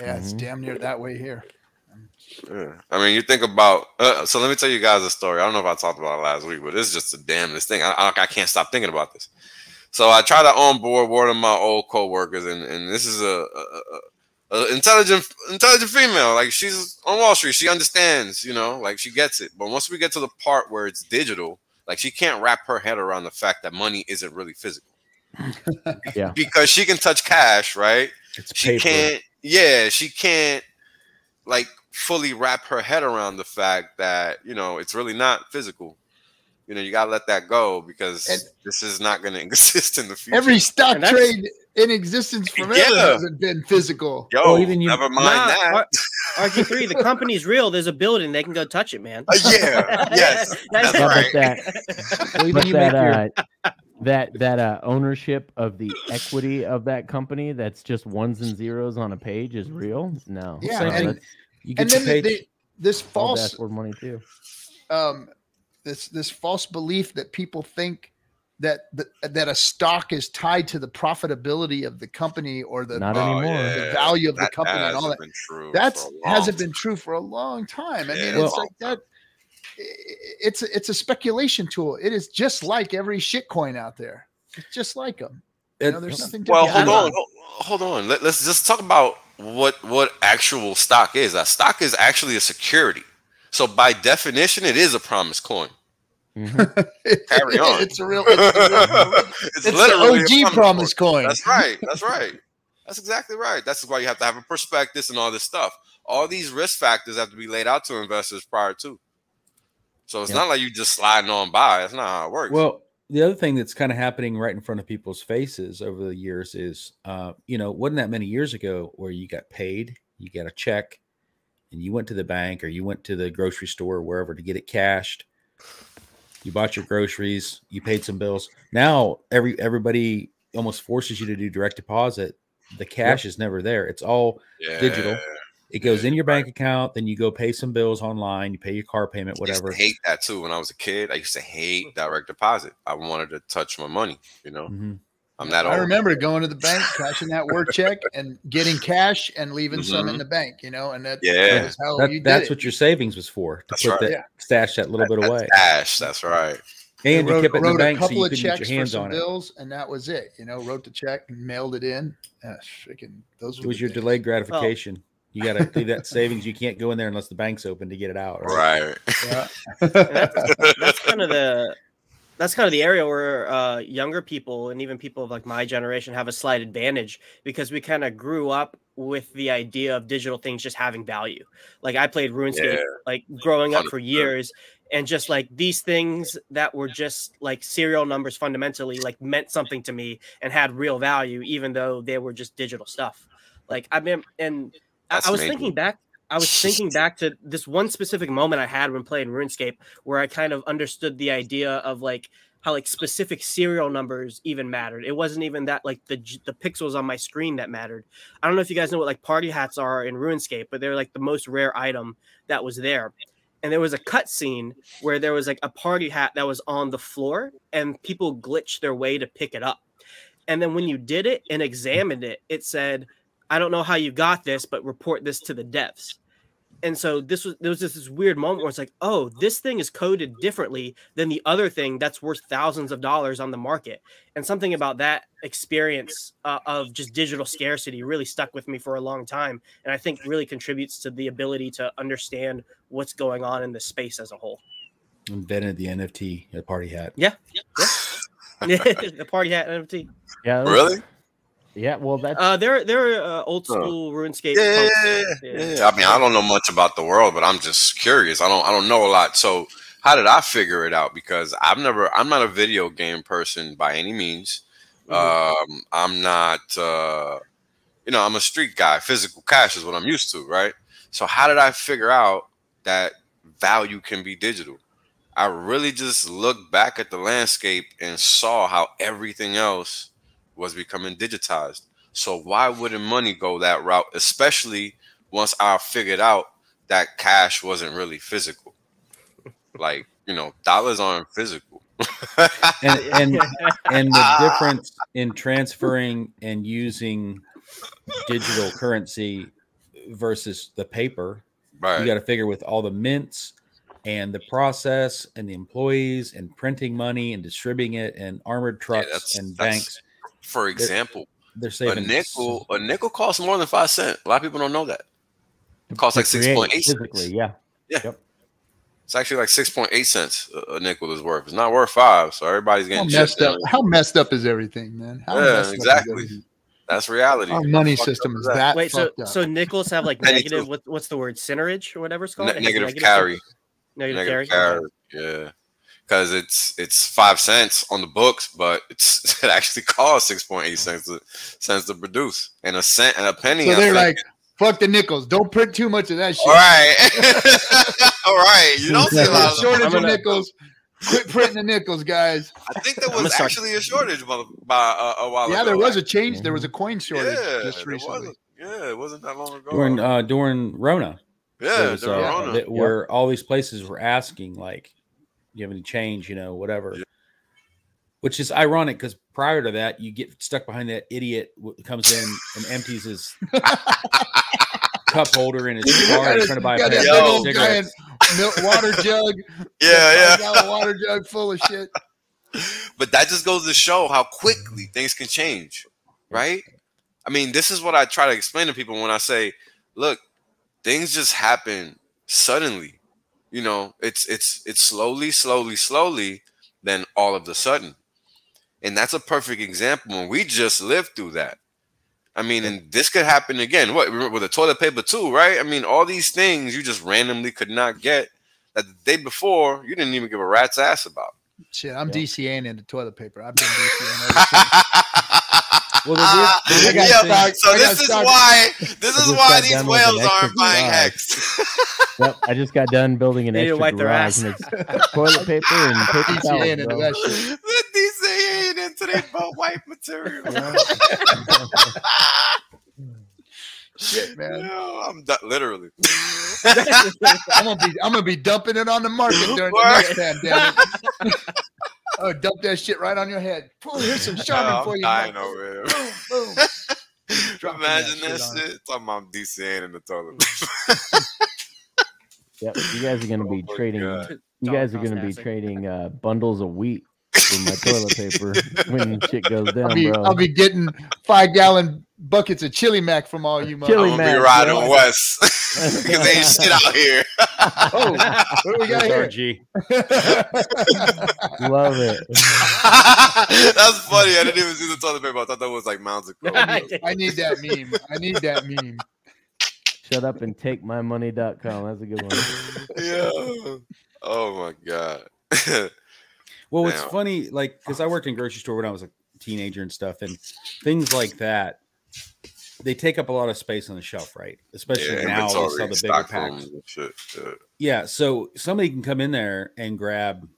Yeah, it's damn near that way here. Yeah. I mean, you think about so let me tell you guys a story. I don't know if I talked about it last week, but it's just the damnedest thing. I can't stop thinking about this. So I tried to onboard one of my old co-workers, and this is a intelligent female. Like she's on Wall Street. She understands, you know, like she gets it. But once we get to the part where it's digital, like she can't wrap her head around the fact that money isn't really physical. Yeah. Because she can touch cash, right? She can't like fully wrap her head around the fact that, you know, it's really not physical. You know, you gotta let that go because this is not going to exist in the future. Every stock trade in existence forever hasn't been physical. Yo, never mind that. RG3, the company's real. There's a building. They can go touch it, man. Yes, that's right. That ownership of the equity of that company that's just ones and zeros on a page is real. No. Yeah, this false dashboard money too. This false belief that people think that a stock is tied to the profitability of the company or the value of the company and all that. That hasn't been true for a long time. I mean, it's like that. It's a speculation tool. It is just like every shitcoin out there. It's just like them. You know, there's nothing. Hold on. Let's just talk about what actual stock is. A stock is actually a security. So by definition, it is a promised coin. Carry on. It's literally the OG promise coin. That's right. That's exactly right. That's why you have to have a prospectus and all this stuff. All these risk factors have to be laid out to investors prior to. So it's not like you just sliding on by. That's not how it works. Well, the other thing that's kind of happening right in front of people's faces over the years is, wasn't that many years ago where you got paid, you got a check, and you went to the bank or you went to the grocery store or wherever to get it cashed. You bought your groceries, you paid some bills. Now everybody almost forces you to do direct deposit. The cash is never there. It's all digital. It goes in your bank account, then you go pay some bills online, you pay your car payment, whatever. I used to hate that too. When I was a kid, I used to hate direct deposit. I wanted to touch my money, I'm that old. I remember going to the bank, cashing that work check and getting cash and leaving some in the bank, and that was how you did that's it. what your savings was for, to stash that little bit away. Stash, that's right. And you kept it in the bank so you couple of couldn't get checks your hands for some on bills, and that was it. Wrote the check and mailed it in. Those it was your delayed gratification. You got to leave that savings. You can't go in there unless the bank's open to get it out. Right. Yeah. That's kind of the area where younger people and even people of like my generation have a slight advantage, because we kind of grew up with the idea of digital things just having value. Like I played RuneScape like growing up for years, and just like these things that were just like serial numbers fundamentally like meant something to me and had real value, even though they were just digital stuff. Like I was thinking back to this one specific moment I had when playing RuneScape, where I kind of understood the idea of like how like specific serial numbers even mattered. It wasn't even that like the pixels on my screen that mattered. I don't know if you guys know what like party hats are in RuneScape, but they're like the most rare item that was there. And there was a cutscene where there was like a party hat that was on the floor and people glitched their way to pick it up. And then when you did it and examined it, it said, I don't know how you got this, but report this to the devs. And so there was this weird moment where it's like, oh, this thing is coded differently than the other thing that's worth thousands of dollars on the market. And something about that experience of just digital scarcity really stuck with me for a long time. And I think really contributes to the ability to understand what's going on in the space as a whole. Invented the NFT, the party hat. Yeah. The party hat NFT. Yeah. Really? Yeah, well, that's they're old school RuneScape. Yeah. I mean, I don't know much about the world, but I'm just curious. I don't know a lot. So, how did I figure it out? Because I'm not a video game person by any means. I'm not, I'm a street guy. Physical cash is what I'm used to, right? So, how did I figure out that value can be digital? I really just looked back at the landscape and saw how everything else was becoming digitized. So why wouldn't money go that route, especially once I figured out that cash wasn't really physical? Like, dollars aren't physical. and the difference in transferring and using digital currency versus the paper, you got to figure with all the mints and the process and the employees and printing money and distributing it and armored trucks and banks. For example, they're saving a nickel costs more than 5 cents. A lot of people don't know that. It costs like 6.8 cents. Yeah. Yep. It's actually like 6.8 cents a nickel is worth. It's not worth 5, so everybody's getting messed up. How messed up is everything, man? Exactly. That's reality. Our money system is that. Wait, so nickels have like negative? What's the word? Centerage or whatever it's called? Negative carry. Negative carry. Yeah. Because it's 5 cents on the books, but it actually costs 6.8 cents to produce, and a cent and a penny. So they're like, fuck the nickels. Don't print too much of that shit. All right. All right. You don't see a lot of shortage of nickels. Quit printing the nickels, guys. I think there was actually a shortage by a while ago. Yeah, there was a change. There was a coin shortage just recently. It wasn't that long ago. During Rona. Yeah, during Rona. Where all these places were asking, like, you have any change, whatever. Yeah. Which is ironic because prior to that, you get stuck behind that idiot who comes in and empties his cup holder in his car trying to buy a pack of cigarettes. Water jug. Yeah. Water jug full of shit. But that just goes to show how quickly things can change, right? I mean, this is what I try to explain to people when I say, look, things just happen suddenly. It's slowly, then all of a sudden. And that's a perfect example when we just lived through that. I mean, and this could happen again. With the toilet paper too, right? I mean, all these things you just randomly could not get that the day before you didn't even give a rat's ass about. Shit, I'm DCAing into toilet paper. I've been DCAing ever since. Well, so this is why these whales aren't buying Hex. Yep, I just got done building an extra garage, and it's toilet paper and paper towels. into that shit. The DCAing into their boat wipe material. Shit, man. No, I'm literally. I'm gonna be dumping it on the market during the next pandemic. Oh, dump that shit right on your head. Pull, here's some Charmin for you. I know, man. Boom, boom. Imagine that shit. Talking about DCAing in the toilet. Yep, you guys are gonna be trading. You guys are gonna be trading bundles of wheat for my toilet paper when shit goes down, bro. I'll be getting 5-gallon buckets of Chili Mac from all you Chili I'm Mac, gonna be riding west because they ain't shit out here. Oh, what do we got here? RG. Love it. That's funny. I didn't even see the toilet paper. I thought that was like mounds of coke. I need that meme. Shut up and take my money.com. That's a good one. Yeah. Oh my god. Well, it's funny, like, because I worked in grocery store when I was a teenager and stuff, and things like that, they take up a lot of space on the shelf, right? Especially now, they sell the bigger packs. Yeah, so somebody can come in there and grab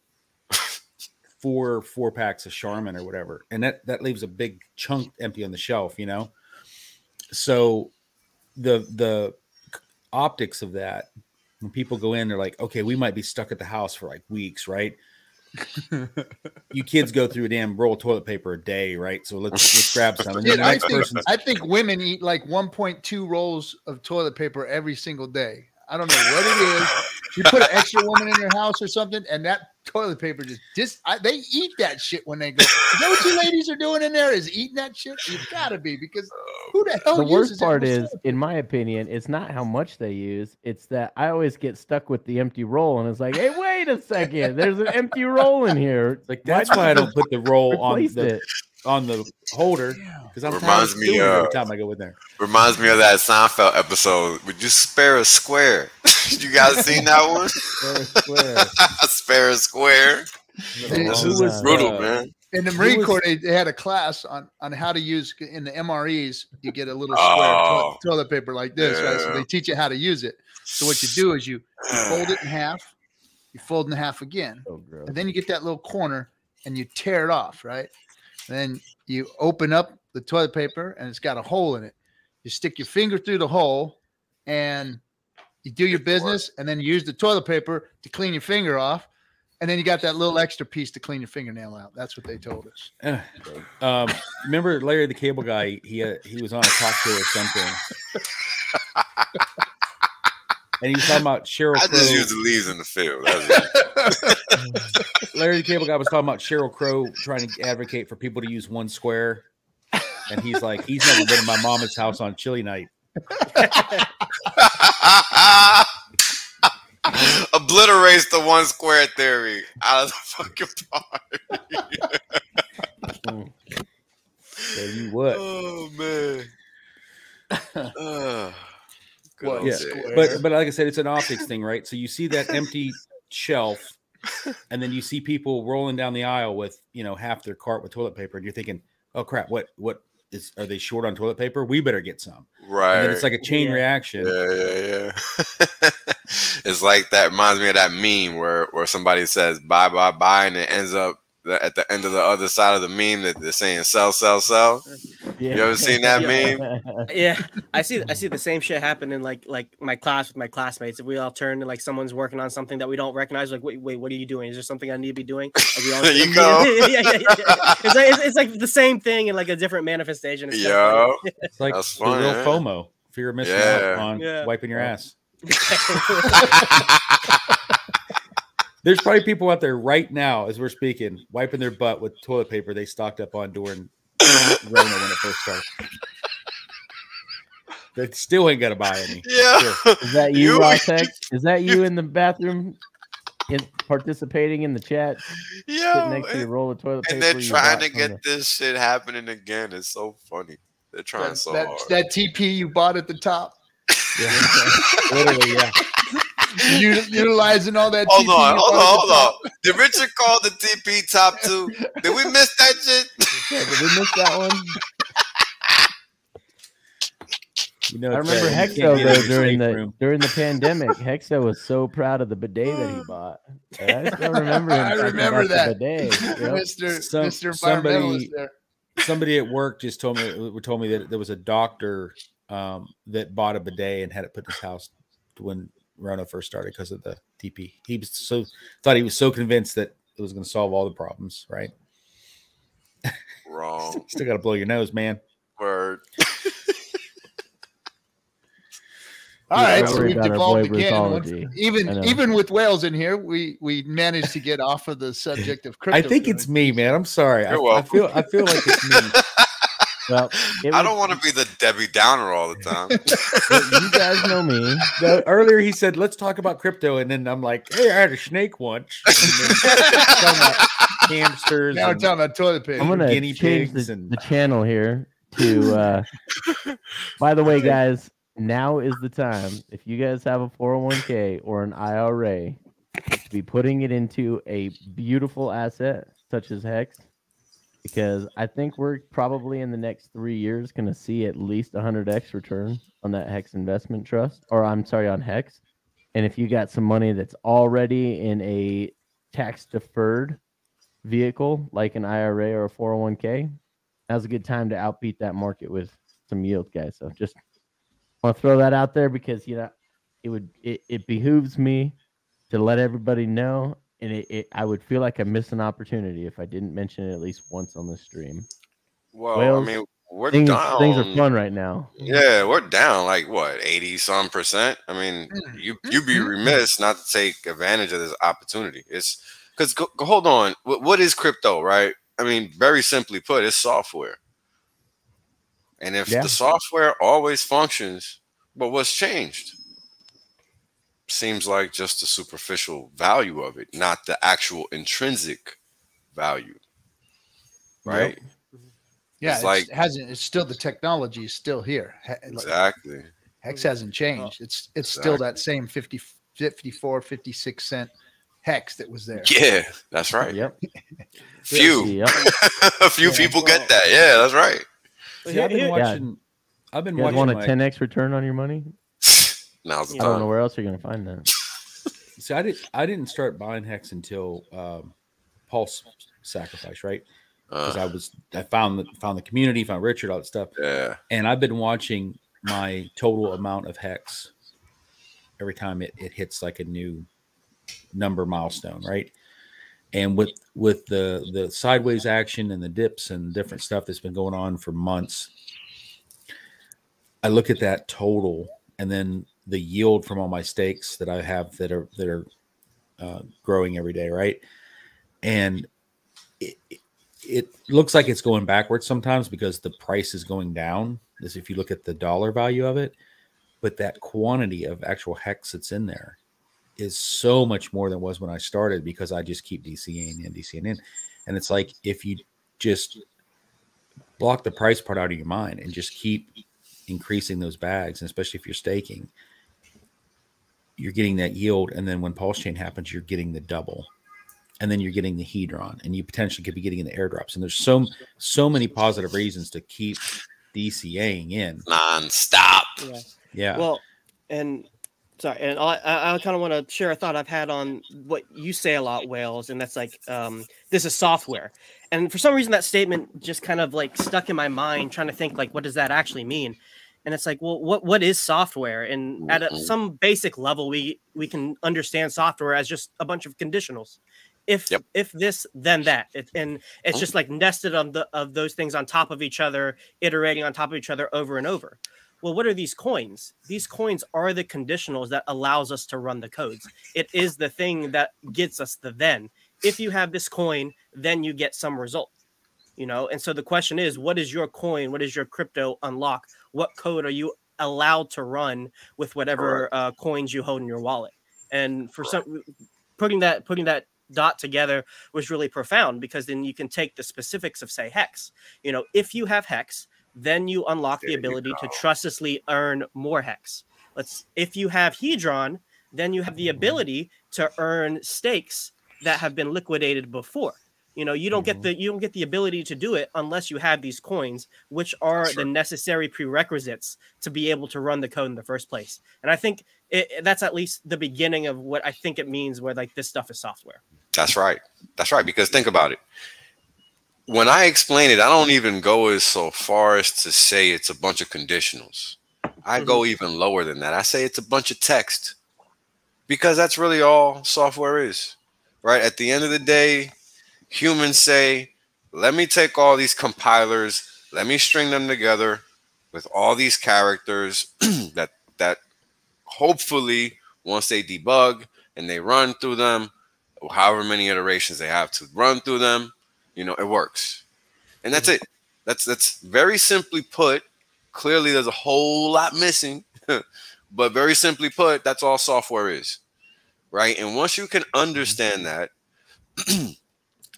four packs of Charmin or whatever, and that leaves a big chunk empty on the shelf, you know? So the optics of that, when people go in, they're like, okay, we might be stuck at the house for like weeks, right? You kids go through a damn roll of toilet paper a day, right? So let's grab some. And then I think women eat like 1.2 rolls of toilet paper every single day. I don't know what it is. You put an extra woman in your house or something, and that toilet paper they eat that shit when they go. Is that what you ladies are doing in there? Is eating that shit? You've got to be, because who the hell? The worst part is, in my opinion, it's not how much they use. It's that I always get stuck with the empty roll, and it's like, hey, wait a second, there's an empty roll in here. It's like, that's why I don't put the roll on the holder, because I'm tired of doing it every time I go in there. Reminds me of that Seinfeld episode. Would you spare a square? You guys seen that one? Spare a square. This is brutal, man. In the Marine Corps, they had a class on how to use, in the MREs, you get a little square toilet paper like this, right? So they teach you how to use it. So what you do is you fold it in half, you fold in half again, and then you get that little corner and you tear it off, right? And then you open up the toilet paper and it's got a hole in it. You stick your finger through the hole and you do your business, and then you use the toilet paper to clean your finger off. And then you got that little extra piece to clean your fingernail out. That's what they told us. Remember Larry the Cable Guy? He was on a talk show or something. And he was talking about Cheryl Crow. I just use the leaves in the field. Larry the Cable Guy was talking about Cheryl Crow trying to advocate for people to use one square. And he's like, he's never been to my mama's house on chili night. Obliterates the one square theory out of the fucking party. Tell you what. Oh man. But like I said, it's an optics thing, right? So you see that empty shelf, and then you see people rolling down the aisle with, you know, half their cart with toilet paper, and you're thinking, oh crap, what are they short on toilet paper? We better get some. Right. And then it's like a chain reaction. Yeah. It's like that. Reminds me of that meme where somebody says buy, buy, buy, and it ends up at the end of the other side of the meme that they're saying sell, sell, sell. Yeah. You ever seen that meme? Yeah, I see the same shit happen in like my class with my classmates. If we all turn and like someone's working on something that we don't recognize, like wait, what are you doing? Is there something I need to be doing? There you go. Yeah. It's like the same thing in like a different manifestation. Yeah, it's like the real FOMO, fear of missing out on wiping your ass. There's probably people out there right now, as we're speaking, wiping their butt with toilet paper they stocked up on during Rona when it first started. They still ain't got to buy any. Yeah. Sure. Is that you, Rotex? Is that you in the bathroom participating in the chat? Yeah. Sitting next to your roll of toilet paper. And they're trying to get this shit happening again. It's so funny. They're trying so hard. That TP you bought at the top. Yeah. Literally, yeah. Utilizing all that. Hold TP on. Did Richard call the TP top 2? Did we miss that shit? Yeah, did we miss that one? You know, I remember Hexo though during the pandemic. Hexo was so proud of the bidet that he bought. And I still remember him. I talking remember about that. the bidet. Yep. Mr. Environmentalist there. Somebody at work just told me that there was a doctor that bought a bidet and had it put in his house when Rona first started because of the TP. He was thought he was so convinced that it was going to solve all the problems. Right? Wrong. Still got to blow your nose, man. Word. All right, so we've devolved again. Even Even with Wales in here, we managed to get off of the subject of crypto. I think it's me, man. I'm sorry. I feel like it's me. Well, I don't want to be the Debbie Downer all the time. You guys know me. Earlier he said, let's talk about crypto. And then I'm like, hey, I had a snake once. Talking about hamsters. Now we're talking about toilet paper. I'm going to change the channel here to, by the way, guys, now is the time. If you guys have a 401k or an IRA, to be putting it into a beautiful asset such as Hex, because I think we're probably in the next 3 years going to see at least 100x return on that Hex investment trust, or I'm sorry, on Hex. And if you got some money that's already in a tax deferred vehicle like an IRA or a 401k, now's a good time to outbeat that market with some yield, guys. So just want to throw that out there because it behooves me to let everybody know, and I would feel like I missed an opportunity if I didn't mention it at least once on the stream. Well, Wales, I mean, we're things down. Things are fun right now. Yeah, we're down like what, 80-some%. I mean, you'd be remiss not to take advantage of this opportunity. It's because hold on, what is crypto, right? I mean, very simply put, it's software. And if the software always functions, but what's changed? Seems like just the superficial value of it, not the actual intrinsic value. Right? Yep. Yeah, it's still the technology is still here. Exactly. Hex hasn't changed. It's still that same 54, 56 cent Hex that was there. Yeah, that's right. Yep. A few people get that. Yeah, that's right. See, I've been watching. I've been watching. Want a 10x return on your money? Now's the I don't know where else you're gonna find that. See, I didn't start buying Hex until Pulse sacrifice, right? Because I found the community, found Richard, all that stuff. Yeah. And I've been watching my total amount of Hex every time it hits like a new number milestone, right? And with the sideways action and the dips and different stuff that's been going on for months, I look at that total and then the yield from all my stakes that I have that are growing every day, right? And it looks like it's going backwards sometimes because the price is going down, as if you look at the dollar value of it, but that quantity of actual Hex that's in there is so much more than it was when I started because I just keep DCing in. And it's like, if you just block the price part out of your mind and just keep increasing those bags, and especially if you're staking, you're getting that yield. And then when Pulse Chain happens, you're getting the double, and then you're getting the Hedron, and you potentially could be getting in the airdrops. And there's so many positive reasons to keep DCAing in nonstop. Yeah. Well, and sorry, and I kind of want to share a thought I've had on what you say a lot, Wales, and that's like, this is software. And for some reason, that statement just kind of like stuck in my mind, trying to think like, what does that actually mean? And it's like, well, what is software? And at some basic level, we can understand software as just a bunch of conditionals. If this, then that, and it's just like nested of those things on top of each other, iterating on top of each other over and over. Well, what are these coins? These coins are the conditionals that allows us to run the codes. It is the thing that gets us the then. If you have this coin, then you get some result, And so the question is, what is your coin? What is your crypto unlock? What code are you allowed to run with whatever coins you hold in your wallet? And for some, putting that dot together was really profound, because then you can take the specifics of, say, Hex. If you have Hex, then you unlock the ability to trustlessly earn more Hex. If you have Hedron, then you have the ability to earn stakes that have been liquidated before. You know, you don't get the ability to do it unless you have these coins, which are the necessary prerequisites to be able to run the code in the first place. And I think that's at least the beginning of what I think it means where like this stuff is software. That's right. That's right. Because think about it. When I explain it, I don't even go as so far as to say it's a bunch of conditionals. I go even lower than that. I say it's a bunch of text, because that's really all software is, right? At the end of the day, humans say, let me take all these compilers, let me string them together with all these characters that hopefully once they debug and they run through them, however many iterations they have to run through them, you know, it works. And that's it. That's very simply put. Clearly there's a whole lot missing, but very simply put, that's all software is, right? And once you can understand that,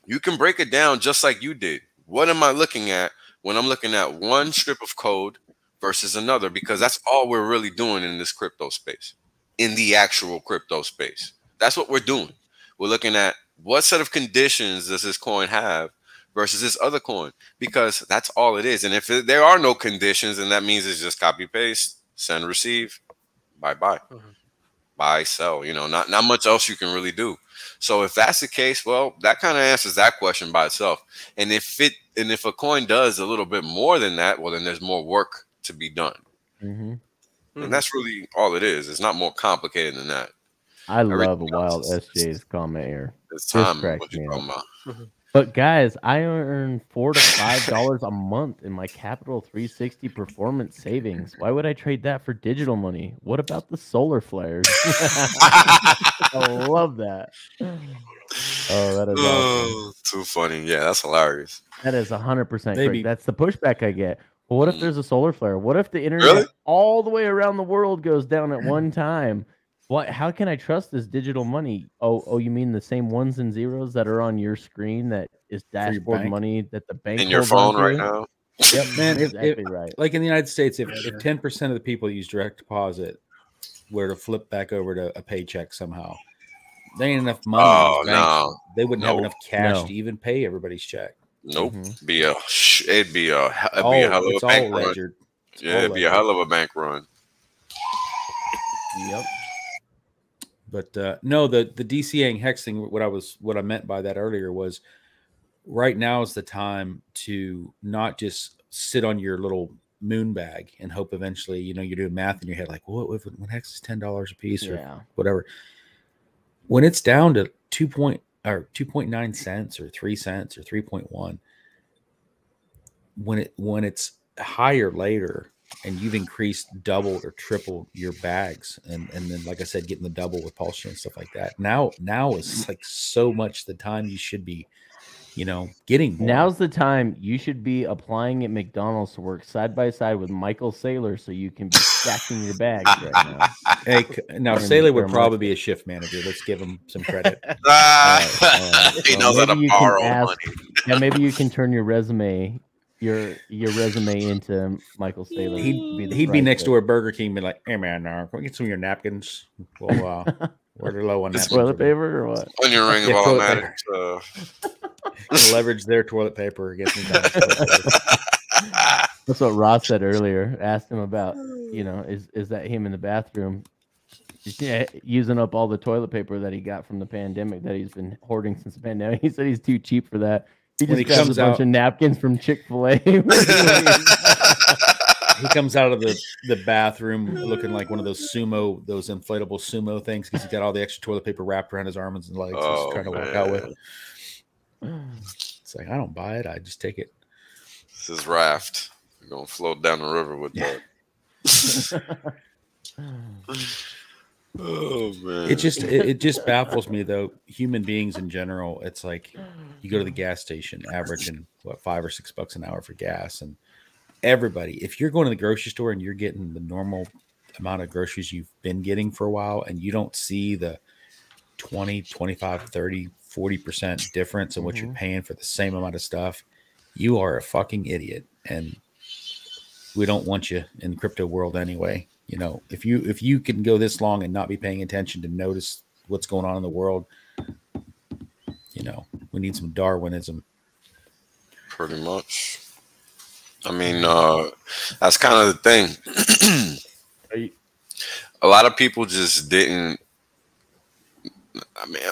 you can break it down just like you did. What am I looking at when I'm looking at one strip of code versus another? Because that's all we're really doing in this crypto space, in the actual crypto space. That's what we're doing. We're looking at what set of conditions does this coin have versus this other coin, because that's all it is. And if there are no conditions, then that means it's just copy paste, send, receive, bye-bye, buy, sell. You know, not much else you can really do. So if that's the case, well, that kind of answers that question by itself. And if a coin does a little bit more than that, well, then there's more work to be done. And that's really all it is. It's not more complicated than that. I love Wild SJ's comment here. It's time. What you talking about? But guys, I earn $4 to $5 a month in my Capital 360 performance savings. Why would I trade that for digital money? What about the solar flares? I love that. Oh, that is awesome. Too funny. Yeah, that's hilarious. That is 100% correct. That's the pushback I get. Well, what if there's a solar flare? What if the internet Really? all the way around the world goes down at one time? What? How can I trust this digital money? Oh, you mean the same ones and zeros that are on your screen that is dashboard money that the bank in your phone right now? Yep, man. Exactly right. Like in the United States, if 10% of the people use direct deposit were to flip back over to a paycheck somehow, there ain't enough money. Oh, no. They wouldn't have enough cash to even pay everybody's check. Nope. It'd be a hell of a bank run. Yeah, it'd be a hell of a bank run. Yep. But no, the DCAing hex thing, what I meant by that earlier was right now is the time to not just sit on your little moon bag and hope eventually, you know, you're doing math in your head like, well, when hex is $10 a piece or whatever. When it's down to 2.9 cents or 3 cents or 3.1, when it's higher later, and you've increased double or triple your bags, and then like I said, getting the double with Pulse and stuff like that. Now is like so much the time you should be, you know, getting more. Now's the time you should be applying at McDonald's to work side by side with Michael Saylor so you can be stacking your bags right now. Hey, now Saylor would probably be a shift manager. Let's give him some credit. He knows how to borrow money. Yeah, maybe you can turn your resume. Your resume into Michael Saylor. He'd be next to a Burger King, be like, "Hey man, can we get some of your napkins? Well, we're low on napkins. Toilet paper or what? On your ring of automatic. Leverage their toilet paper against me. That's what Ross said earlier. Asked him about, you know, is that him in the bathroom using up all the toilet paper that he got from the pandemic that he's been hoarding since the pandemic? He said he's too cheap for that. He just grabs a bunch of napkins from Chick-fil-A. He comes out of the bathroom looking like one of those inflatable sumo things because he's got all the extra toilet paper wrapped around his arms and legs. He's trying to work out with. It's like, I don't buy it. I just take it. This is raft. We're going to float down the river with that. Oh man, it just baffles me though. Human beings in general, it's like you go to the gas station, averaging what $5 or $6 an hour for gas, and everybody, if you're going to the grocery store and you're getting the normal amount of groceries you've been getting for a while, and you don't see the 20, 25, 30, 40% difference in what you're paying for the same amount of stuff, you are a fucking idiot, and we don't want you in the crypto world anyway. You know, if you can go this long and not be paying attention to notice what's going on in the world, you know, we need some Darwinism. Pretty much. I mean, that's kind of the thing. A lot of people just didn't. I mean,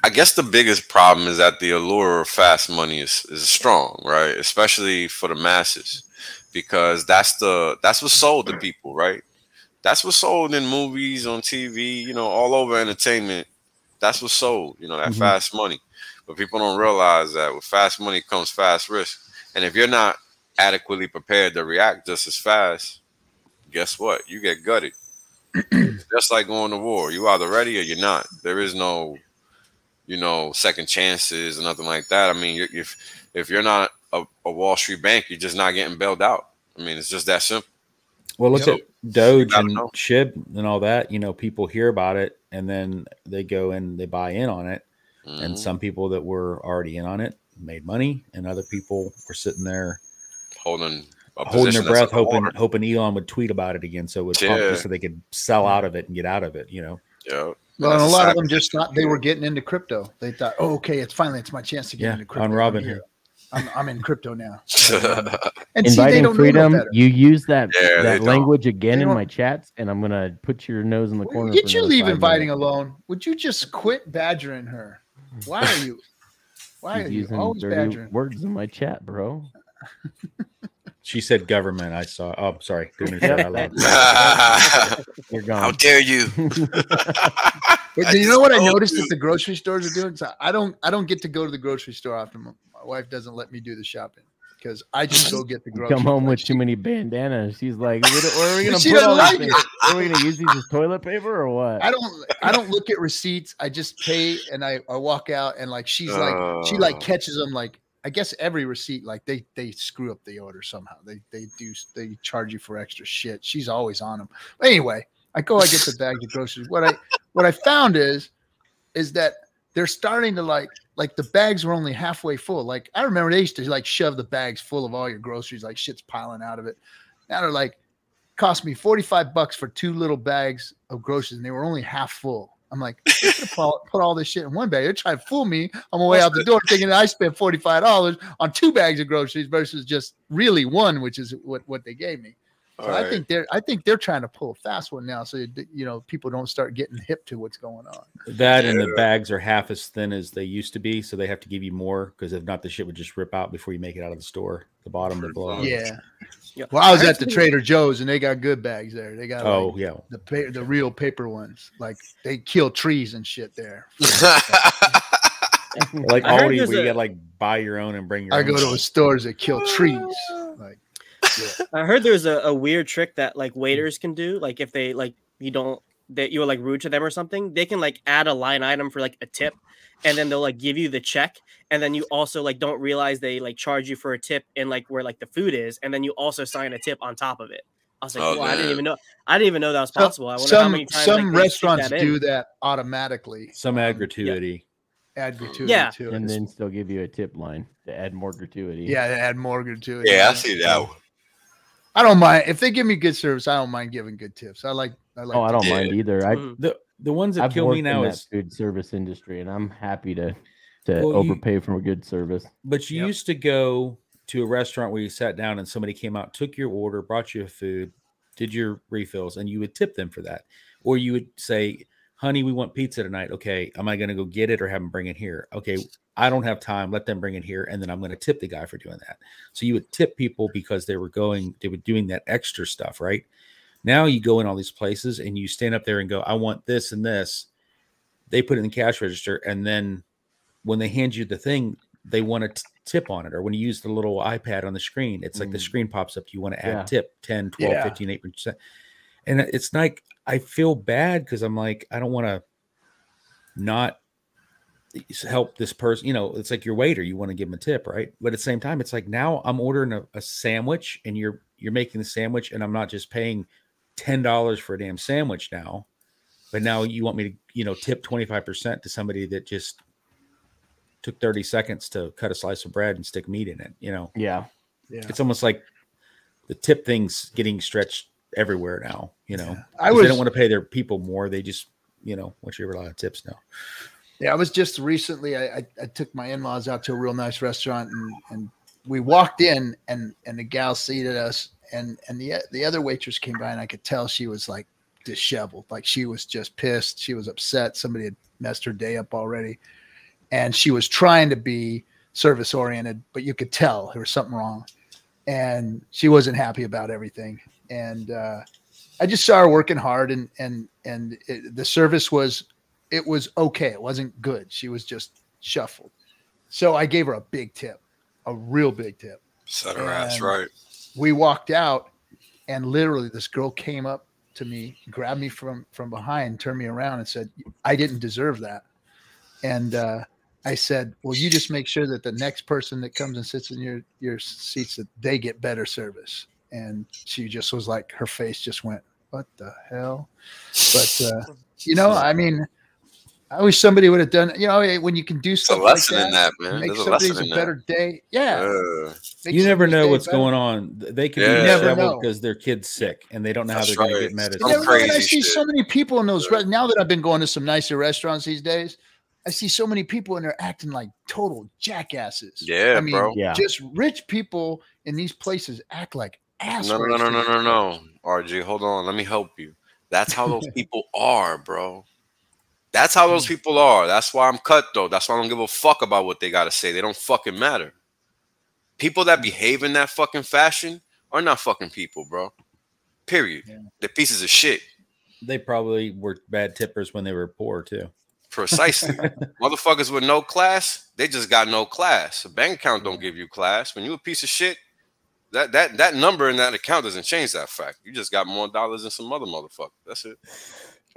I guess the biggest problem is that the allure of fast money is strong, right? Especially for the masses, because that's what's sold to people, right? That's what's sold in movies, on TV, you know, all over entertainment. That's what's sold, you know, that fast money. But people don't realize that with fast money comes fast risk. And if you're not adequately prepared to react just as fast, guess what? You get gutted. Just like going to war. You either ready or you're not. There is no, you know, second chances or nothing like that. I mean, if you're not a Wall Street bank, you're just not getting bailed out. I mean, it's just that simple. Well, look at Doge and SHIB and all that. You know, people hear about it and then they go and they buy in on it. And some people that were already in on it made money, and other people were sitting there holding their breath, hoping Elon would tweet about it again, so it would pump just so they could sell out of it and get out of it. You know. Yeah. Well, and a lot of them just thought they were getting into crypto. They thought, "Oh, okay, it's my chance to get into crypto." On Robin here. I'm in crypto now. And Inviting freedom. You use that language again in don't. my chats, and I'm gonna put your nose in the corner. Get you leave inviting alone. Would you just quit badgering her? Why are you? Why are you always badgering? Words in my chat, bro. She said government. I saw. Oh, sorry. Didn't mean to say that loud. You're gone. How dare you? But you know what I noticed that the grocery stores are doing? So I don't get to go to the grocery store often. My wife doesn't let me do the shopping because I just go get the groceries. Come home with too many bandanas. She's like, where are we gonna put all this thing? Are we gonna use these as toilet paper or what? I don't look at receipts. I just pay and I walk out, and like she catches them. Like I guess every receipt, like they screw up the order somehow. They charge you for extra shit. She's always on them. But anyway, I get the bag of groceries. What I found is that they're starting to like the bags were only halfway full. Like I remember they used to like shove the bags full of all your groceries, like shit's piling out of it. Now they're like, cost me $45 for 2 little bags of groceries, and they were only half full. I'm like, put all this shit in one bag. They're trying to fool me on my way out the door, thinking that I spent $45 on 2 bags of groceries versus just really one, which is what they gave me. So I think they're trying to pull a fast one now, so you know people don't start getting hip to what's going on. That and the bags are half as thin as they used to be, so they have to give you more because if not, the shit would just rip out before you make it out of the store. The bottom would blow out. Yeah. Well, I was at the Trader Joe's and they got good bags there. They got the real paper ones. Like they kill trees and shit there. Like Aldi, where you got like buy your own and bring your own. I go to stores that kill trees. Like. Yeah. I heard there's a weird trick that like waiters can do. Like if they like you're like rude to them or something, they can like add a line item for like a tip, and then they'll like give you the check, and then you also like don't realize they like charge you for a tip in like where like the food is, and then you also sign a tip on top of it. I was like, I didn't even know that was possible. I wonder how many times some restaurants do that automatically. Some add gratuity. Add gratuity to it. And then still give you a tip line to add more gratuity. Yeah, to add more gratuity. Yeah, I see that one. I don't mind if they give me good service. I don't mind giving good tips. I like. I don't mind either. The ones that kill me now is food service industry, and I'm happy to overpay for a good service. But you used to go to a restaurant where you sat down and somebody came out, took your order, brought you food, did your refills, and you would tip them for that, or you would say, "Honey, we want pizza tonight. Okay, am I going to go get it or have them bring it here? Okay, I don't have time. Let them bring it here, and then I'm going to tip the guy for doing that." So you would tip people because they were doing that extra stuff, right? Now you go in all these places and you stand up there and go, "I want this and this." They put it in the cash register, and then when they hand you the thing, they want to tip on it. Or when you use the little iPad on the screen, it's like the screen pops up. You want to add tip 10, 12, 15, 8%. And it's like, I feel bad because I'm like, I don't want to not help this person. You know, it's like your waiter, you want to give them a tip, right? But at the same time, it's like now I'm ordering a sandwich and you're making the sandwich and I'm not just paying $10 for a damn sandwich now, but now you want me to, tip 25% to somebody that just took 30 seconds to cut a slice of bread and stick meat in it, Yeah. It's almost like the tip thing's getting stretched everywhere now. You know, I they don't want to pay their people more. They just, you know, want you to rely on tips now. Yeah, I was just recently. I took my in-laws out to a real nice restaurant, and we walked in, and the gal seated us, and the other waitress came by, and I could tell she was like disheveled, like she was just pissed. She was upset. Somebody had messed her day up already, and she was trying to be service oriented, but you could tell there was something wrong, and she wasn't happy about everything. And I just saw her working hard, and the service was okay. It wasn't good. She was just shuffled. So I gave her a big tip, a real big tip. Set her ass right. We walked out, and literally this girl came up to me, grabbed me from behind, turned me around, and said, "I didn't deserve that." And I said, "Well, you just make sure that the next person that comes and sits in your seats, that they get better service." And she just was like, her face just went, "What the hell?" But you know, I mean, I wish somebody would have done. You know, when you can do stuff like that, man. Make somebody's a better day. Yeah. You never know what's going on. They could be never disheveled because their kid's sick and they don't know how they're going to get medicine. I see so many people in those. Now that I've been going to some nicer restaurants these days, I see so many people and they're acting like total jackasses. Yeah, I mean, bro. Just rich people in these places act like assholes. No. RG, hold on. Let me help you. That's how those people are, bro. That's how those people are. That's why I'm cutthroat. That's why I don't give a fuck about what they got to say. They don't fucking matter. People that behave in that fucking fashion are not fucking people, bro. Period. Yeah. They're pieces of shit. They probably were bad tippers when they were poor, too. Precisely. Motherfuckers with no class, they just got no class. A bank account don't give you class. When you a piece of shit, that number in that account doesn't change that fact. You just got more dollars than some other motherfucker. That's it.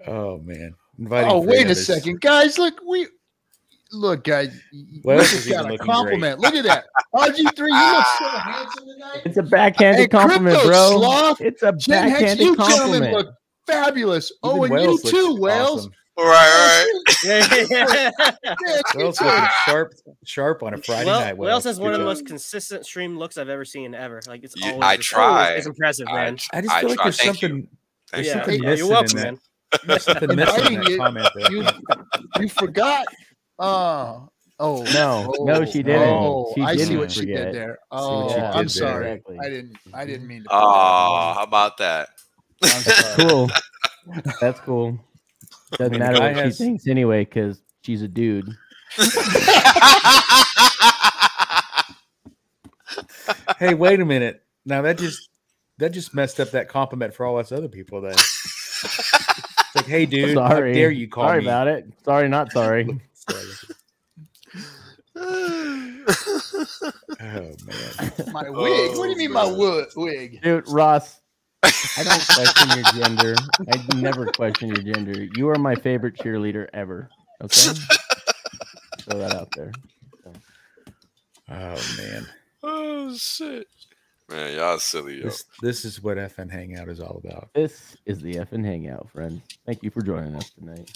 Oh, man. Wait a second, guys! Look, guys. Well, just got a compliment. Great. Look at that, RG3. You look so handsome tonight. It's a backhanded compliment, bro. Sloth, it's a backhanded compliment. You look fabulous. Even and you too, Wales. Awesome. Right. Wales looking sharp on a Friday night. Wales has one of the most consistent stream looks I've ever seen ever. Like it's always. I try. It's impressive, man. I just feel like there's something. There's something missing. You're welcome, man. There's something missing in that comment there. You forgot. No, she didn't. I see what she did there. Oh, I'm sorry. Exactly. I didn't mean to. Oh, how about that? Cool. That's cool. Doesn't matter what she thinks anyway, because she's a dude. Hey, wait a minute. Now that just messed up that compliment for all us other people. Then it's like, hey, dude, how dare you call me? Sorry about it. Sorry, not sorry. Oh man, my wig. What do you mean, my wig, dude? Ross, I don't question your gender. I never question your gender. You are my favorite cheerleader ever. Okay, throw that out there. So. Oh man. Oh shit. Man, y'all silly, yo. This is what FN Hangout is all about. This is the FN Hangout, friend. Thank you for joining us tonight.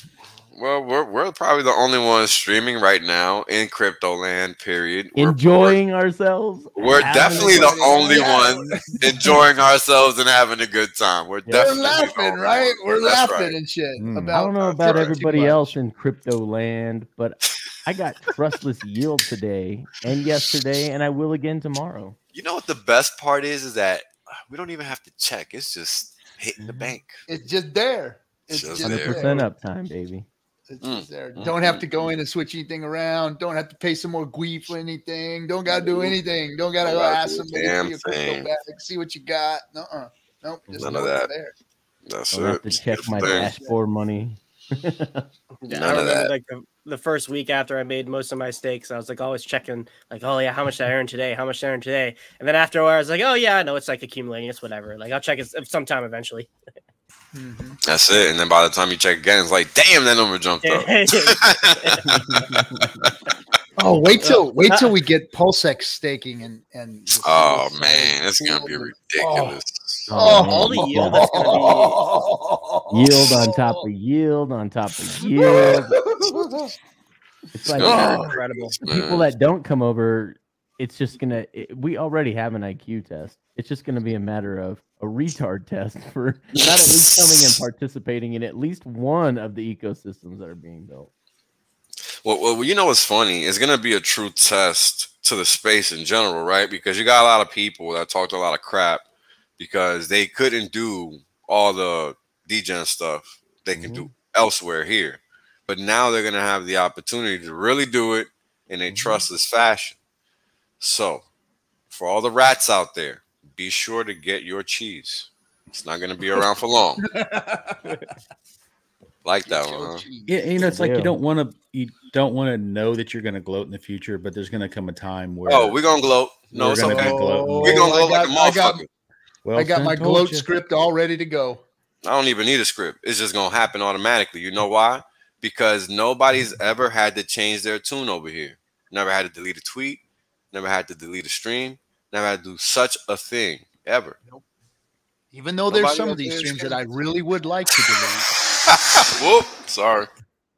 Well, we're probably the only ones streaming right now in crypto land, period. Enjoying ourselves. We're definitely the only one enjoying ourselves and having a good time. We're definitely laughing, right? We're laughing and shit. I don't know about everybody else in crypto land, but I got trustless yield today and yesterday, and I will again tomorrow. You know what the best part is that we don't even have to check. It's just hitting the bank. It's just there. It's just 100% uptime, baby. It's just there. Don't have to go in and switch anything around. Don't have to pay some more GUI for anything. Don't got to do anything. Don't got to go ask somebody for your crypto back. See what you got. Nope. Just none of that. There. That's I have to check my dashboard money. None of that. Like the first week after I made most of my stakes, I was like always checking, like, oh yeah, how much did I earn today? How much did I earn today? And then after a while, I was like, oh yeah, I know it's like accumulating. It's whatever. Like I'll check it sometime eventually. That's it. And then by the time you check again, it's like, damn, that number jumped up. Oh, wait till we get PulseX staking and oh man, it's gonna be ridiculous. All the yield that's gonna be yield on top of yield on top of yield. It's like incredible. People that don't come over it's just gonna. We already have an IQ test. It's just gonna be a matter of a retard test for not at least coming and participating in at least one of the ecosystems that are being built. Well, you know what's funny? It's gonna be a true test to the space in general, right? Because you got a lot of people that talked a lot of crap because they couldn't do all the degen stuff they can do elsewhere here. But now they're gonna have the opportunity to really do it in a trustless fashion. So, for all the rats out there, be sure to get your cheese. It's not gonna be around for long. Like that one, huh? Yeah, you know, it's like you don't want to know that you're going to gloat in the future, but there's going to come a time where we're gonna gloat. No, it's okay. We're gonna gloat like a motherfucker. I got my gloat script all ready to go. I don't even need a script. It's just gonna happen automatically. You know why? Because nobody's ever had to change their tune over here. Never had to delete a tweet. Never had to delete a stream. Never had to do such a thing ever. Nope. Even though there's some of these streams that I really would like to delete. Whoop, sorry.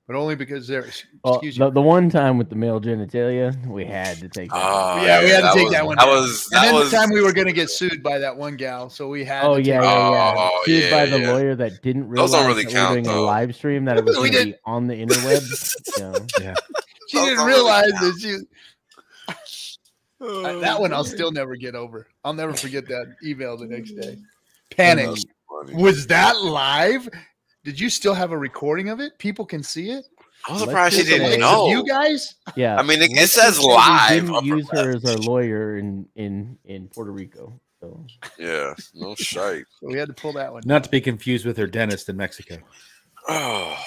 But only because there's the one time with the male genitalia, we had to take that. Yeah, we had to take that one. That was the time we were going to get sued by that one gal, so we had. Sued by the lawyer that didn't realize that we were doing a live stream that it was going to be on the interwebs. Yeah. She didn't realize that she. That one I'll still never get over. I'll never forget that email the next day. Panic. Was that live? Did you still have a recording of it? People can see it. I'm surprised she didn't know. You guys? Yeah. I mean, it says live. We didn't use her as our lawyer in Puerto Rico. So yeah, no shite. So we had to pull that one. Not to be confused with her dentist in Mexico. Oh,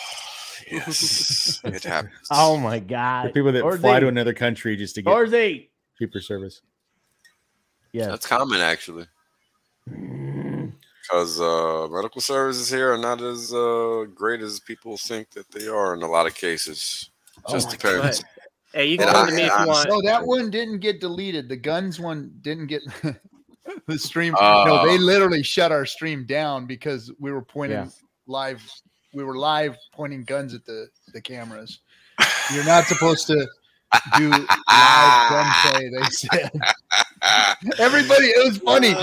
yes, it happens. Oh my God! For people that fly to another country just to get cheaper service. Yeah, that's common actually. Because medical services here are not as great as people think that they are in a lot no just depends. Hey, you can come to me if you want. No, that one didn't get deleted. The guns one didn't get the stream. No, they literally shut our stream down because we were pointing live. We were live pointing guns at the cameras. You're not supposed to do live gunplay, they said. Everybody, it was funny.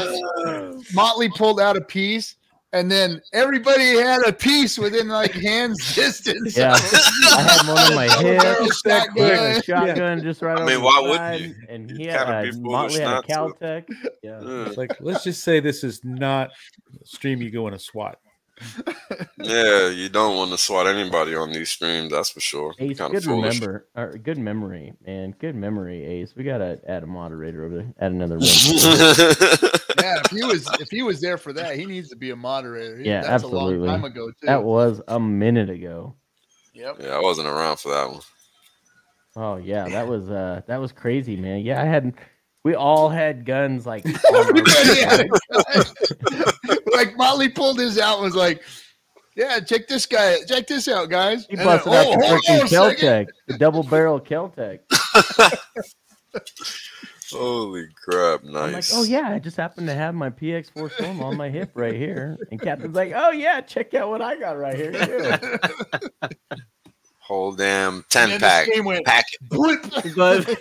Motley pulled out a piece, and then everybody had a piece within like hands distance. Yeah, I had one on my hip, shotgun just right. I mean, why wouldn't you? And he had Motley had a Caltech. Yeah, it's like let's just say this is not a stream you go in a SWAT. Yeah, you don't want to SWAT anybody on these streams, that's for sure. Ace, good memory, man. Good memory, Ace. We gotta add a moderator over there. Add another room. Yeah, if he was there for that, he needs to be a moderator. That's absolutely. A long time ago, too. That was a minute ago. Yep. Yeah, I wasn't around for that one. Oh yeah, that was crazy, man. Yeah, we all had guns like like Motley pulled his out and was like, yeah, check this out, guys. He busted out the freaking Caltech, the double barrel Caltech. Holy crap, nice. I'm like, oh yeah, I just happen to have my PX4 Storm on my hip right here. And Captain's like, oh yeah, check out what I got right here too. Whole damn 10-pack packet. But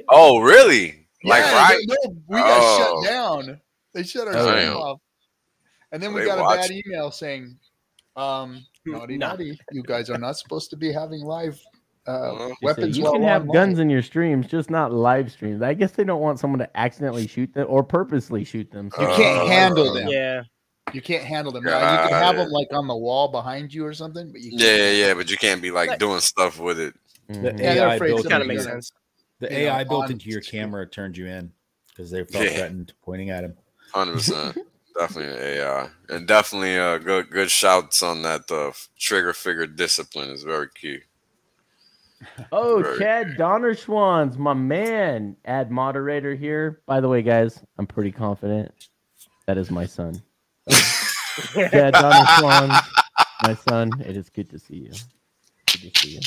oh, really? Like, right? We got shut down. They shut our stream off. And then we got a bad email saying, naughty, you guys are not supposed to be having live weapons. You can have guns in your streams, just not live streams. I guess they don't want someone to accidentally shoot them or purposely shoot them. You can't handle them. Yeah. You can't handle them. Now, you can have them like on the wall behind you or something, but you can't. But you can't be like doing stuff with it. The AI built kind of makes sense. The AI built into your camera turned you in because they felt threatened pointing at him. 100%. Definitely an AI. And definitely good shouts on that trigger figure discipline is very key. Oh, Chad Donnerschwanz, my man. Add moderator here. By the way, guys, I'm pretty confident that is my son. Chad Donnerschwanz, my son. It is good to see you. Good to see you.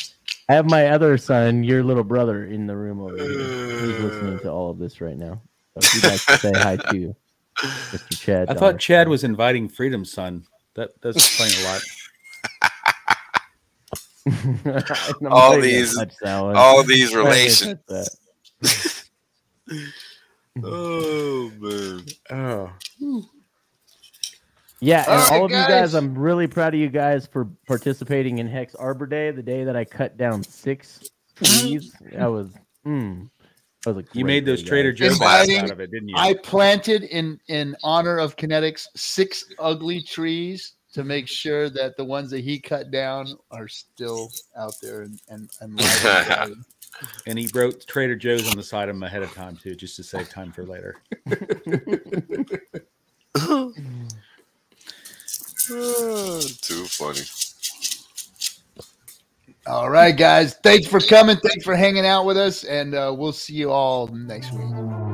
I have my other son, your little brother, in the room over here. He's listening to all of this right now. So he'd like to say hi to you, Mr. Chad. I thought Chad was inviting Freedom's son. That does explain a lot. all these relations. Oh man. Oh, Yeah, and All all right, of you guys, I'm really proud of you guys for participating in Hex Arbor Day, the day that I cut down 6 trees. That was a you great made those day, Trader guys. Joe bags Inviting- out of it, didn't you? I planted in honor of Kinetics 6 ugly trees to make sure that the ones that he cut down are still out there and live and thriving. And he wrote Trader Joe's on the side of them ahead of time too, just to save time for later. Too funny. All right, guys. Thanks for coming. Thanks for hanging out with us, and we'll see you all next week.